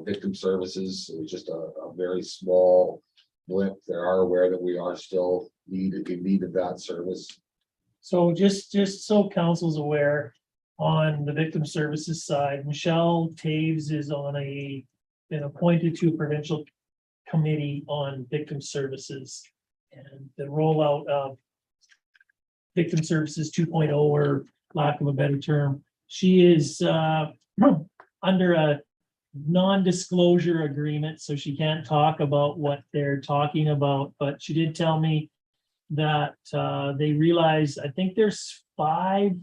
victim services. It was just a very small blip. They are aware that we are still in need of that service. So just so council's aware, on the victim services side, Michelle Taves is been appointed to a provincial committee on victim services. And the rollout of victim services 2.0, or lack of a better term, she is under a non-disclosure agreement, so she can't talk about what they're talking about, but she did tell me that they realize, I think there's 5, I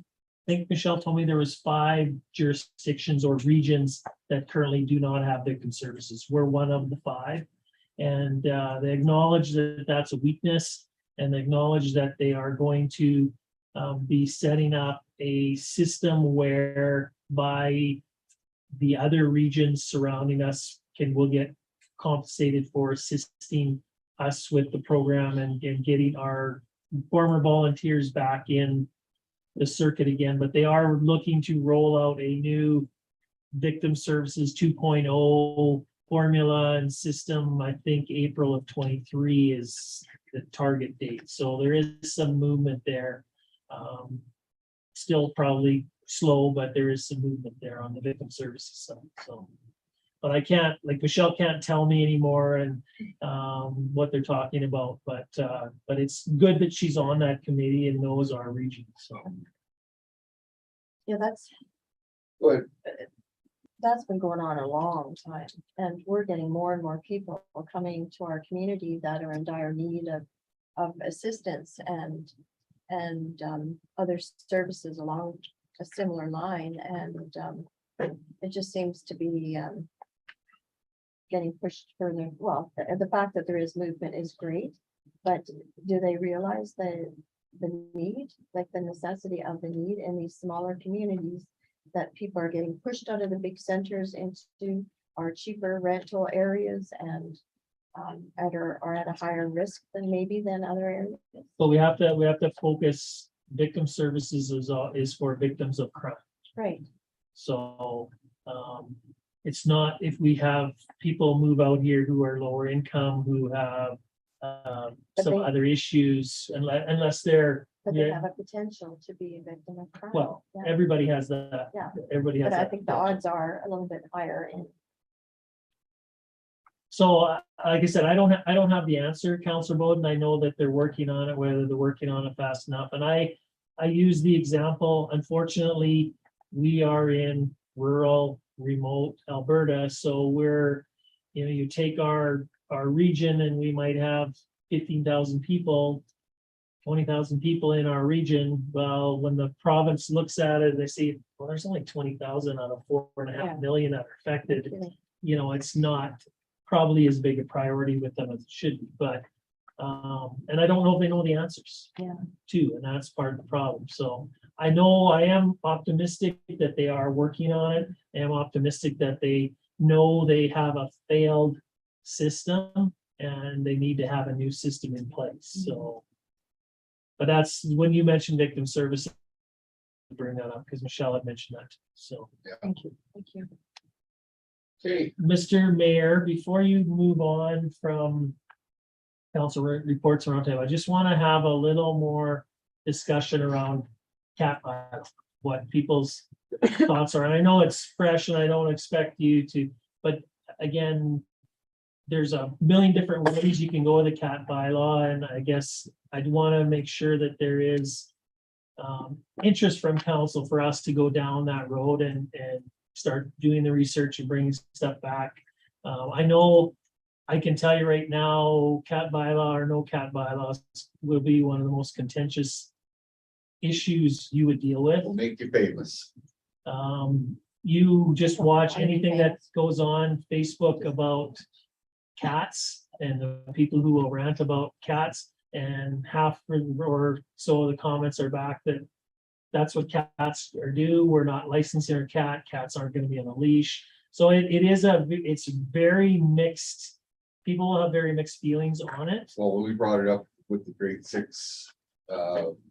think Michelle told me there was 5 jurisdictions or regions that currently do not have victim services. We're one of the 5. And they acknowledge that that's a weakness, and they acknowledge that they are going to be setting up a system whereby the other regions surrounding us will get compensated for assisting us with the program and getting our former volunteers back in the circuit again. But they are looking to roll out a new victim services 2.0 formula and system. I think April of 23 is the target date. So there is some movement there. Still probably slow, but there is some movement there on the victim services side. So, but I can't, like Michelle can't tell me anymore and what they're talking about, but it's good that she's on that committee and knows our region. So Yeah, But that's been going on a long time, and we're getting more and more people coming to our community that are in dire need of assistance and other services along a similar line, and it just seems to be getting pushed further. Well, the fact that there is movement is great, but do they realize the need, like the necessity of the need in these smaller communities, that people are getting pushed out of the big centers into our cheaper rental areas and are at a higher risk than other areas? but we have to focus. Victim services is for victims of crime. Right. So it's not if we have people move out here who are lower income, who have some they- other issues, unless they're, But they yeah, have a potential to be a victim of crime. well, Yeah. everybody has that. Yeah. Everybody has But I that. think the odds are a little bit higher in. So, like I said, I don't have the answer, Counselor Bowden. I know that they're working on it, whether they're working on it fast enough. And I use the example, unfortunately, we are in rural, remote Alberta. So we're, you take our region and we might have 15,000 people, 20,000 people in our region. Well, when the province looks at it, they see, well, there's only 20,000 out of 4.5 Yeah. million that are affected. It's not probably as big a priority with them as it should be, but, and I don't know if they know the answers. Yeah. Too, and that's part of the problem. So I know I am optimistic that they are working on it. I am optimistic that they know they have a failed system and they need to have a new system in place, so. But that's when you mentioned victim services, bring that up because Michelle had mentioned that, so. Thank you. Thank you. okay, Mr. Mayor, before you move on from council reports around table, I just want to have a little more discussion around cat bylaw, what people's thoughts are. And I know it's fresh and I don't expect you to, but again, there's a million different ways you can go with a cat bylaw, and I guess I'd want to make sure that there is interest from council for us to go down that road and start doing the research and bringing stuff back. I know I can tell you right now, cat bylaw or no cat bylaws will be one of the most contentious issues you would deal with. We'll make you famous. You just watch anything that goes on Facebook about cats and the people who will rant about cats, and half or so of the comments are back that that's what cats are do. We're not licensing our cat. Cats aren't going to be on a leash. So it's very mixed. People will have very mixed feelings on it. Well, when we brought it up with the grade 6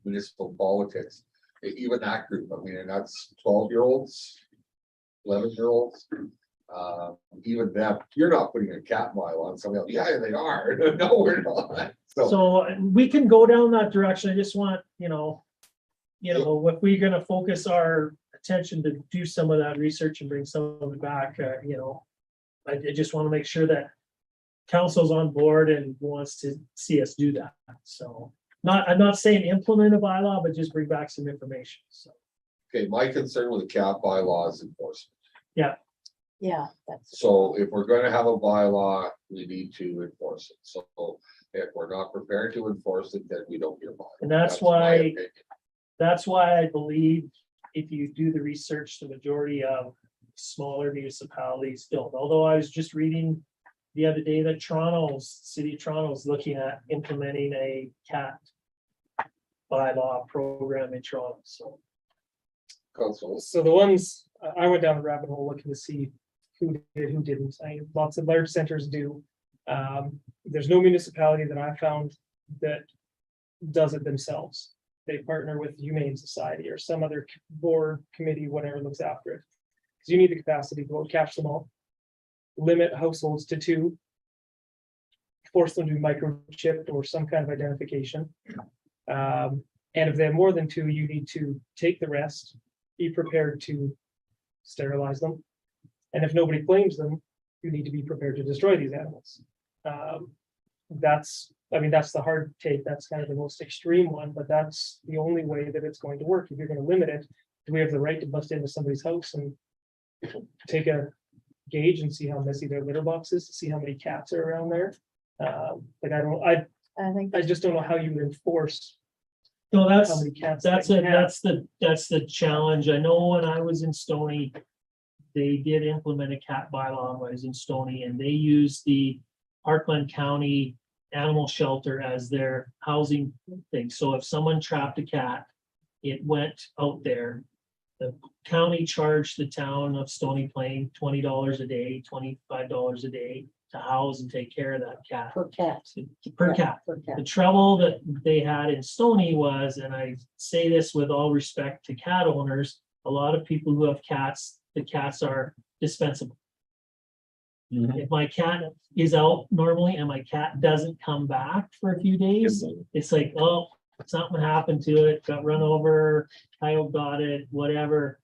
municipal politics, even that group, I mean, and that's 12-year-olds, 11-year-olds. Even them, you're not putting a cat mile on somebody else. Yeah, they are. No, we're not. So So we can go down that direction. I just want, if we're gonna focus our attention to do some of that research and bring some of it back, I just want to make sure that council's on board and wants to see us do that. So I'm not saying implement a bylaw, but just bring back some information. So, okay, my concern with the cat bylaw is enforcement. Yeah, that's. So if we're gonna have a bylaw, we need to enforce it. So if we're not prepared to enforce it, then we don't get a bylaw. And that's my why- opinion. That's why I believe if you do the research, the majority of smaller municipalities don't. Although I was just reading the other day that City of Toronto is looking at implementing a cat bylaw program in Toronto. So Council, So the ones, I went down the rabbit hole looking to see who did, who didn't. Lots of large centers do. There's no municipality that I found that does it themselves. They partner with Humane Society or some other board, committee, whatever looks after it. Because you need the capacity to go catch them all. Limit households to 2. Force them to be microchipped or some kind of identification. And if they have more than 2, you need to take the rest, be prepared to sterilize them. And if nobody claims them, you need to be prepared to destroy these animals. That's the hard take. That's kind of the most extreme one, but that's the only way that it's going to work. If you're going to limit it, do we have the right to bust into somebody's house and take a gauge and see how messy their litter box is, to see how many cats are around there? I think. I just don't know how you would enforce no, how that's many cats. that's they a can have. that's the challenge. I know when I was in Stony, they did implement a cat bylaw when I was in Stony, and they used the Parkland County Animal Shelter as their housing thing. So if someone trapped a cat, it went out there. The county charged the town of Stony Plain $20 a day, $25 a day to house and take care of that cat. Per cat. Per cat. Per cat. The trouble that they had in Stony was, and I say this with all respect to cat owners, a lot of people who have cats, the cats are dispensable. If my cat is out normally and my cat doesn't come back for a few days, it's like, oh, something happened to it, got run over, coyote got it, whatever.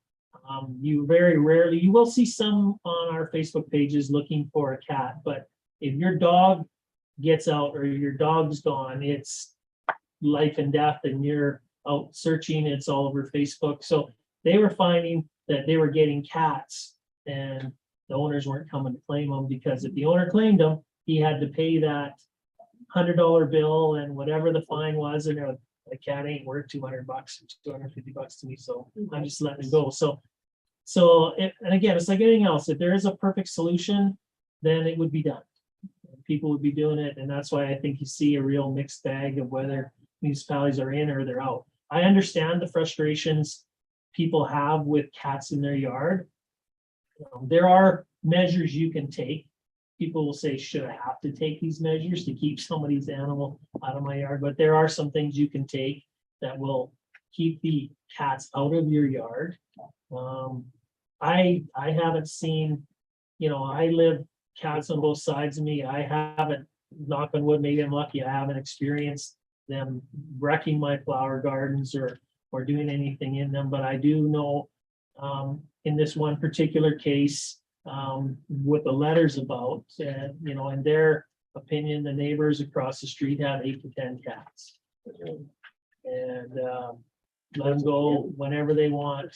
You very rarely, you will see some on our Facebook pages looking for a cat, but if your dog gets out or your dog's gone, it's life and death and you're out searching, it's all over Facebook. So they were finding that they were getting cats and the owners weren't coming to claim them, because if the owner claimed them, he had to pay that $100 bill and whatever the fine was, and the cat ain't worth $200, $250 to me, so I'm just letting it go. And again, it's like anything else. If there is a perfect solution, then it would be done. People would be doing it, and that's why I think you see a real mixed bag of whether municipalities are in or they're out. I understand the frustrations people have with cats in their yard. There are measures you can take. People will say, should I have to take these measures to keep somebody's animal out of my yard? But there are some things you can take that will keep the cats out of your yard. I haven't seen, I live cats on both sides of me. I haven't, knock on wood, maybe I'm lucky, I haven't experienced them wrecking my flower gardens or doing anything in them, but I do know in this one particular case, with the letters about, in their opinion, the neighbors across the street have 8 to 10 cats. And let them go whenever they want,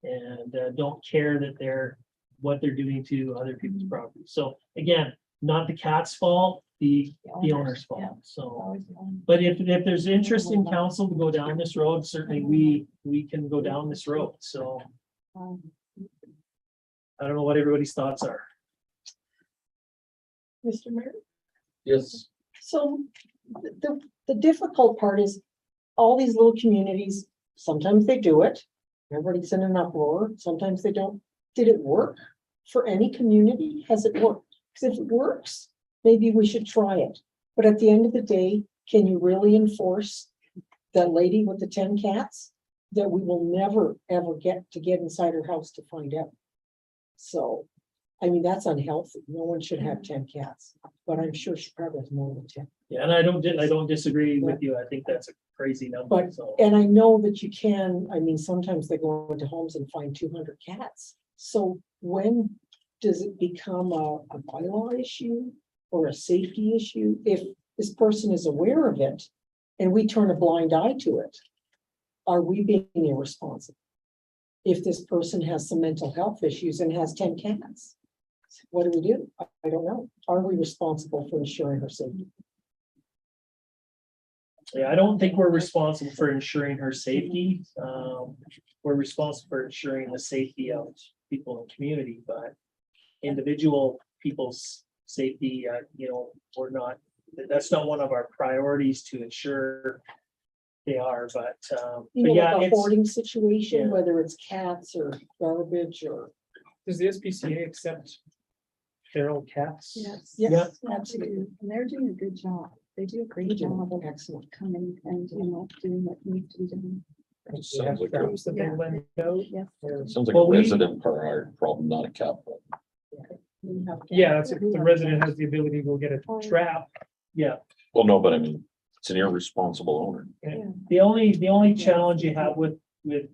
and don't care that what they're doing to other people's property. So again, not the cat's fault. the owner's Yeah. fault, so. Always the owner. But if there's interest in council to go down this road, certainly we can go down this road, so I don't know what everybody's thoughts are. Mr. Mayor. Yes, So the difficult part is all these little communities, sometimes they do it. Everybody's in an uproar, sometimes they don't. Did it work for any community? Has it worked? Because if it works, maybe we should try it. But at the end of the day, can you really enforce that lady with the 10 cats? That we will never, ever get inside her house to find out. So, I mean, that's unhealthy. No one should have 10 cats, but I'm sure she probably has more than 10. Yeah, and I don't disagree with you. I think that's a crazy number, But- so. And I know that you can, I mean, sometimes they go into homes and find 200 cats. So when does it become a bylaw issue or a safety issue? If this person is aware of it and we turn a blind eye to it, are we being irresponsible? If this person has some mental health issues and has 10 cats, what do we do? I don't know. Are we responsible for ensuring her safety? Yeah, I don't think we're responsible for ensuring her safety. We're responsible for ensuring the safety of people in the community, but individual people's safety, we're not, that's not one of our priorities to ensure they are, but You know, yeah, like a it's, hoarding situation, yeah. whether it's cats or garbage or. Does the SPCA accept feral cats? Yes. Yeah. Yes, they do. And they're doing a good job. They do a great job of Excellent. coming and, doing what needs to be done. Sounds like a, Traps that they Yeah. lend out. Yes. sounds like Well, a we- resident problem, not a cat problem. Yeah, that's if the resident has the ability to go get a trap. yeah. Well, no, but I mean, it's an irresponsible owner. The only challenge you have with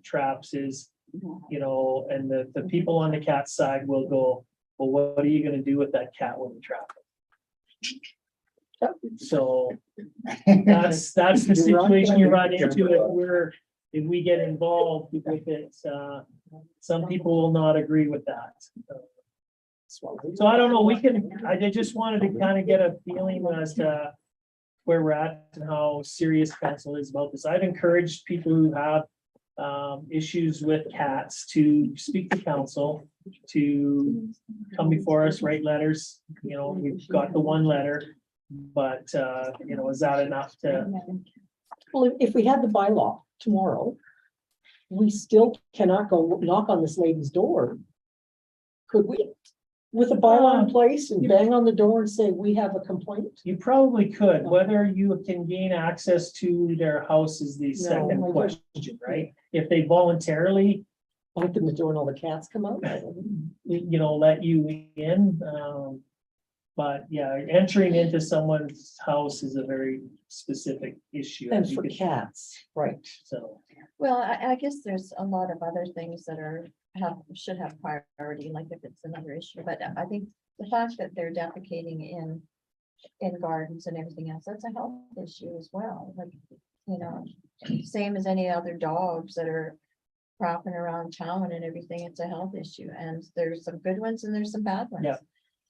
traps is, and the people on the cat side will go, well, what are you gonna do with that cat when you trap it? So that's the You're right. situation you run into if we get involved with it, some people will not agree with that. So I don't know, I just wanted to kind of get a feeling as to where we're at and how serious council is about this. I've encouraged people who have issues with cats to speak to council, to come before us, write letters. We've got the one letter, but is that enough to? Well, if we had the bylaw tomorrow, we still cannot go knock on this lady's door. Could we? With a bylaw in place and bang on the door and say, we have a complaint? You probably could, whether you can gain access to their house is the second I question, right? If they voluntarily, Open the door and all the cats come out? let you in. But yeah, entering into someone's house is a very specific issue. And as you for could- cats, right. So, Well, I guess there's a lot of other things that should have priority, like if it's another issue, but I think the fact that they're defecating in gardens and everything else, that's a health issue as well, like, same as any other dogs that are cropping around town and everything, it's a health issue, and there's some good ones and there's some bad ones. Yeah.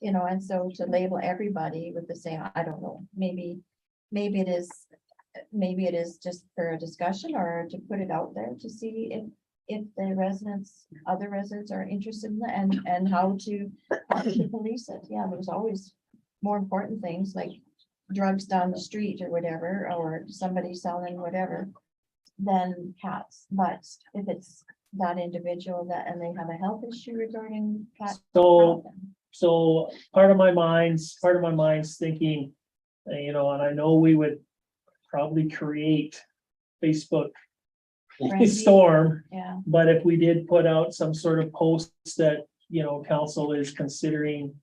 And so to label everybody with the same, I don't know, maybe it is just for a discussion or to put it out there to see if the other residents are interested in that and how to police it. Yeah, there's always more important things like drugs down the street or whatever, or somebody selling whatever than cats. But if it's that individual and they have a health issue regarding cats. so part of my mind's thinking, and I know we would probably create Facebook storm, Yeah, but if we did put out some sort of post that, council is considering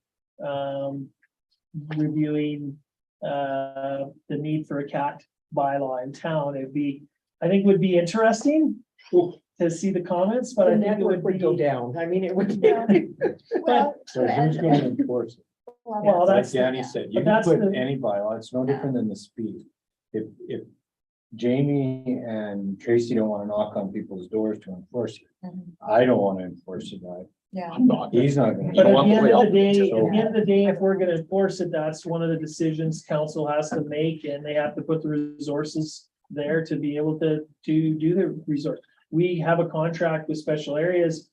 reviewing the need for a cat bylaw in town, I think would be interesting to see the comments, but The I think it network would go be. down. I mean, it would. well, So who's gonna enforce it? Well, Like that's, Danny said, you but can that's put the- any bylaw, it's no different than the speed. If Jamie and Tracy don't wanna knock on people's doors to enforce it. Mhm. I don't wanna enforce it, Yeah. I'm not. he's not gonna. But at want the the end way of the out. day, at So- the end of the day, if we're gonna enforce it, that's one of the decisions council has to make, and they have to put the resources there to be able to do the resource. We have a contract with special areas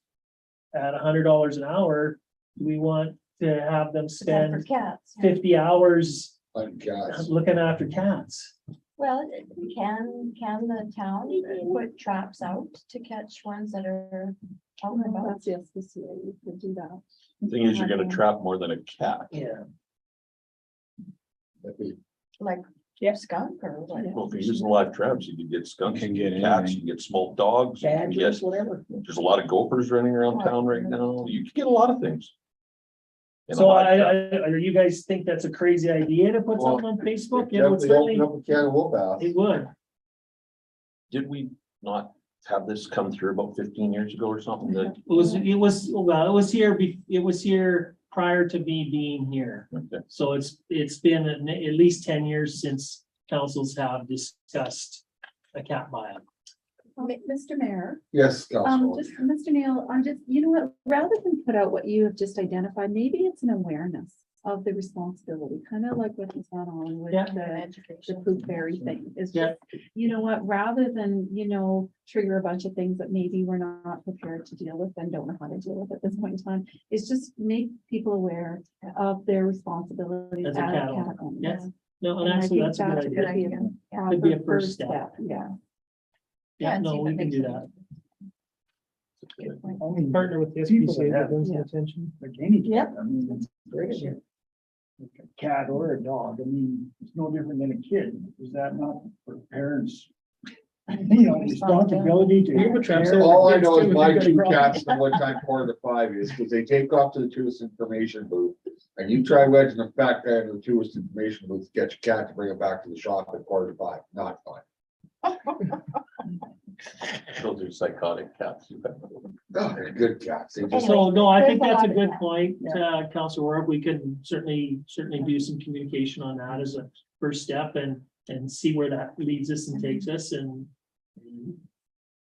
at $100 an hour. We want to have them For spend cats. 50 hours On gas. looking after cats. Well, can the town put traps out to catch ones that are out and about? That's yes, this year, you could do that. Thing is, you're gonna trap more than a cat. Yeah. That'd be- Like Yeah. skunk or what? Well, if you're using live traps, you can get skunks, you Can can get get cats, anything. you can get smoked dogs. you can Badgers, get- whatever. There's a lot of gophers running around town right now. You can get a lot of things. in a So live trap. you guys think that's a crazy idea to put Well, something on Facebook? It would Definitely certainly, open up a can of whoop ass. it would. Did we not have this come through about 15 years ago or something that? It was here prior to me being here. Okay. So it's been at least 10 years since councils have discussed a cat buyout. Mr. Mayor, Yes, Councilor. just, Mr. Neal, I'm just, you know what, rather than put out what you have just identified, maybe it's an awareness of the responsibility, kind of like what was going on with Yeah. the poop fairy thing. Is Yeah. just, you know what, rather than, trigger a bunch of things that maybe we're not prepared to deal with and don't know how to deal with at this point in time, is just make people aware of their responsibilities As as a a cat owner. cat owner. Yes. No, And and I actually, think that's a good that idea. could be Yeah. Could be a proper first step. Yeah. Yeah, and see no, what we can makes do sense. that. I mean, Partner with the people SPCA that to have- bring some yeah. attention. Like any Yep. cat, I mean, it's Great idea. like a cat or a dog, I mean, it's no different than a kid, is that not for parents? Responsibility to. You have a trap, care- All I know It's is too- my it's two got a cats know what time 4 to 5 is, because they take off to the tourist information booth. And you try wedging a fat guy in the tourist information booth, get your cat to bring it back to the shop at 4 to 5, not fun. Those are psychotic cats. No, they're good cats. They just, So, no, I there's think a that's lot a of good that. point, Councilor Orb. We can certainly do some communication on that as a first step and see where that leads us and takes us, and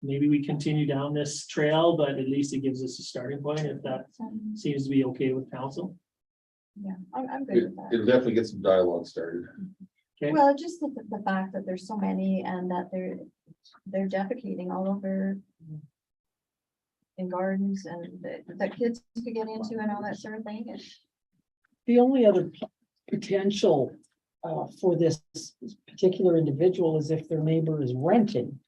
maybe we continue down this trail, but at least it gives us a starting point, if that seems to be okay with council. Yeah, I'm good it- with that. it'll definitely get some dialogue started. Okay. Well, just the fact that there's so many and that they're defecating all over in gardens and that kids could get into and all that sort of thing. The only other potential for this particular individual is if their neighbor is renting.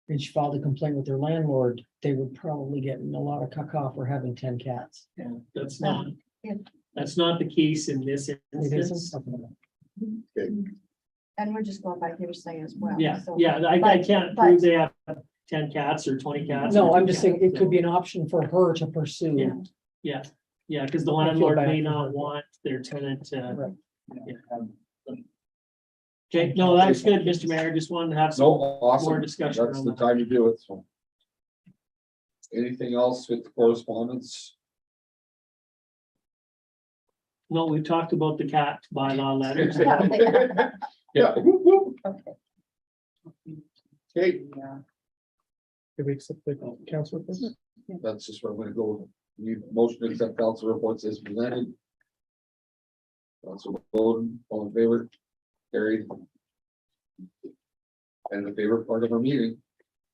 And she filed a complaint with their landlord, they would probably get in a lot of caca for having 10 cats. Yeah, that's not, Yeah. that's not the case in this It instance. isn't? And we're just going by hearsay as well. Yeah, so- yeah, I but- can't but- prove they have 10 cats or 20 cats. No, or I'm 2 just saying cats, it could be an option for her to pursue. Yeah. Yeah, because the feel landlord bad may for not her. want their tenant to. Right. Okay, no, that's good, Mr. Mayor. Just wanted to have No, some more awesome. discussion. That's around the that. time to do it, so. Anything else with correspondence? No, we've talked about the cat bylaw letters. Yeah. whoop, whoop. Okay, Did we accept the council reports? that's just where I'm gonna go. Need motion to accept council reports as presented. Council Bowden, all in favor? Carried. And the favorite part of our meeting,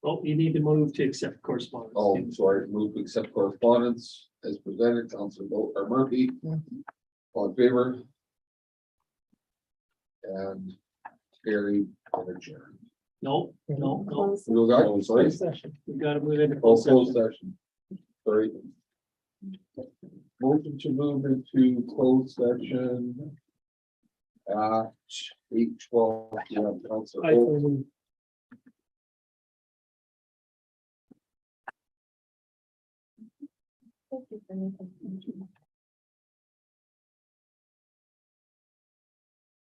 Oh, you need to move to accept correspondence. oh, sorry, move to accept correspondence as presented, Council Murphy. All in favor? And carried and adjourned. No, no, no. Close. We got, sorry, Session. We've got to move into. oh, closed closed session. session. Sorry. Motion to move into closed session. At 8:12, yeah, Council. I so moved. Thank you for making-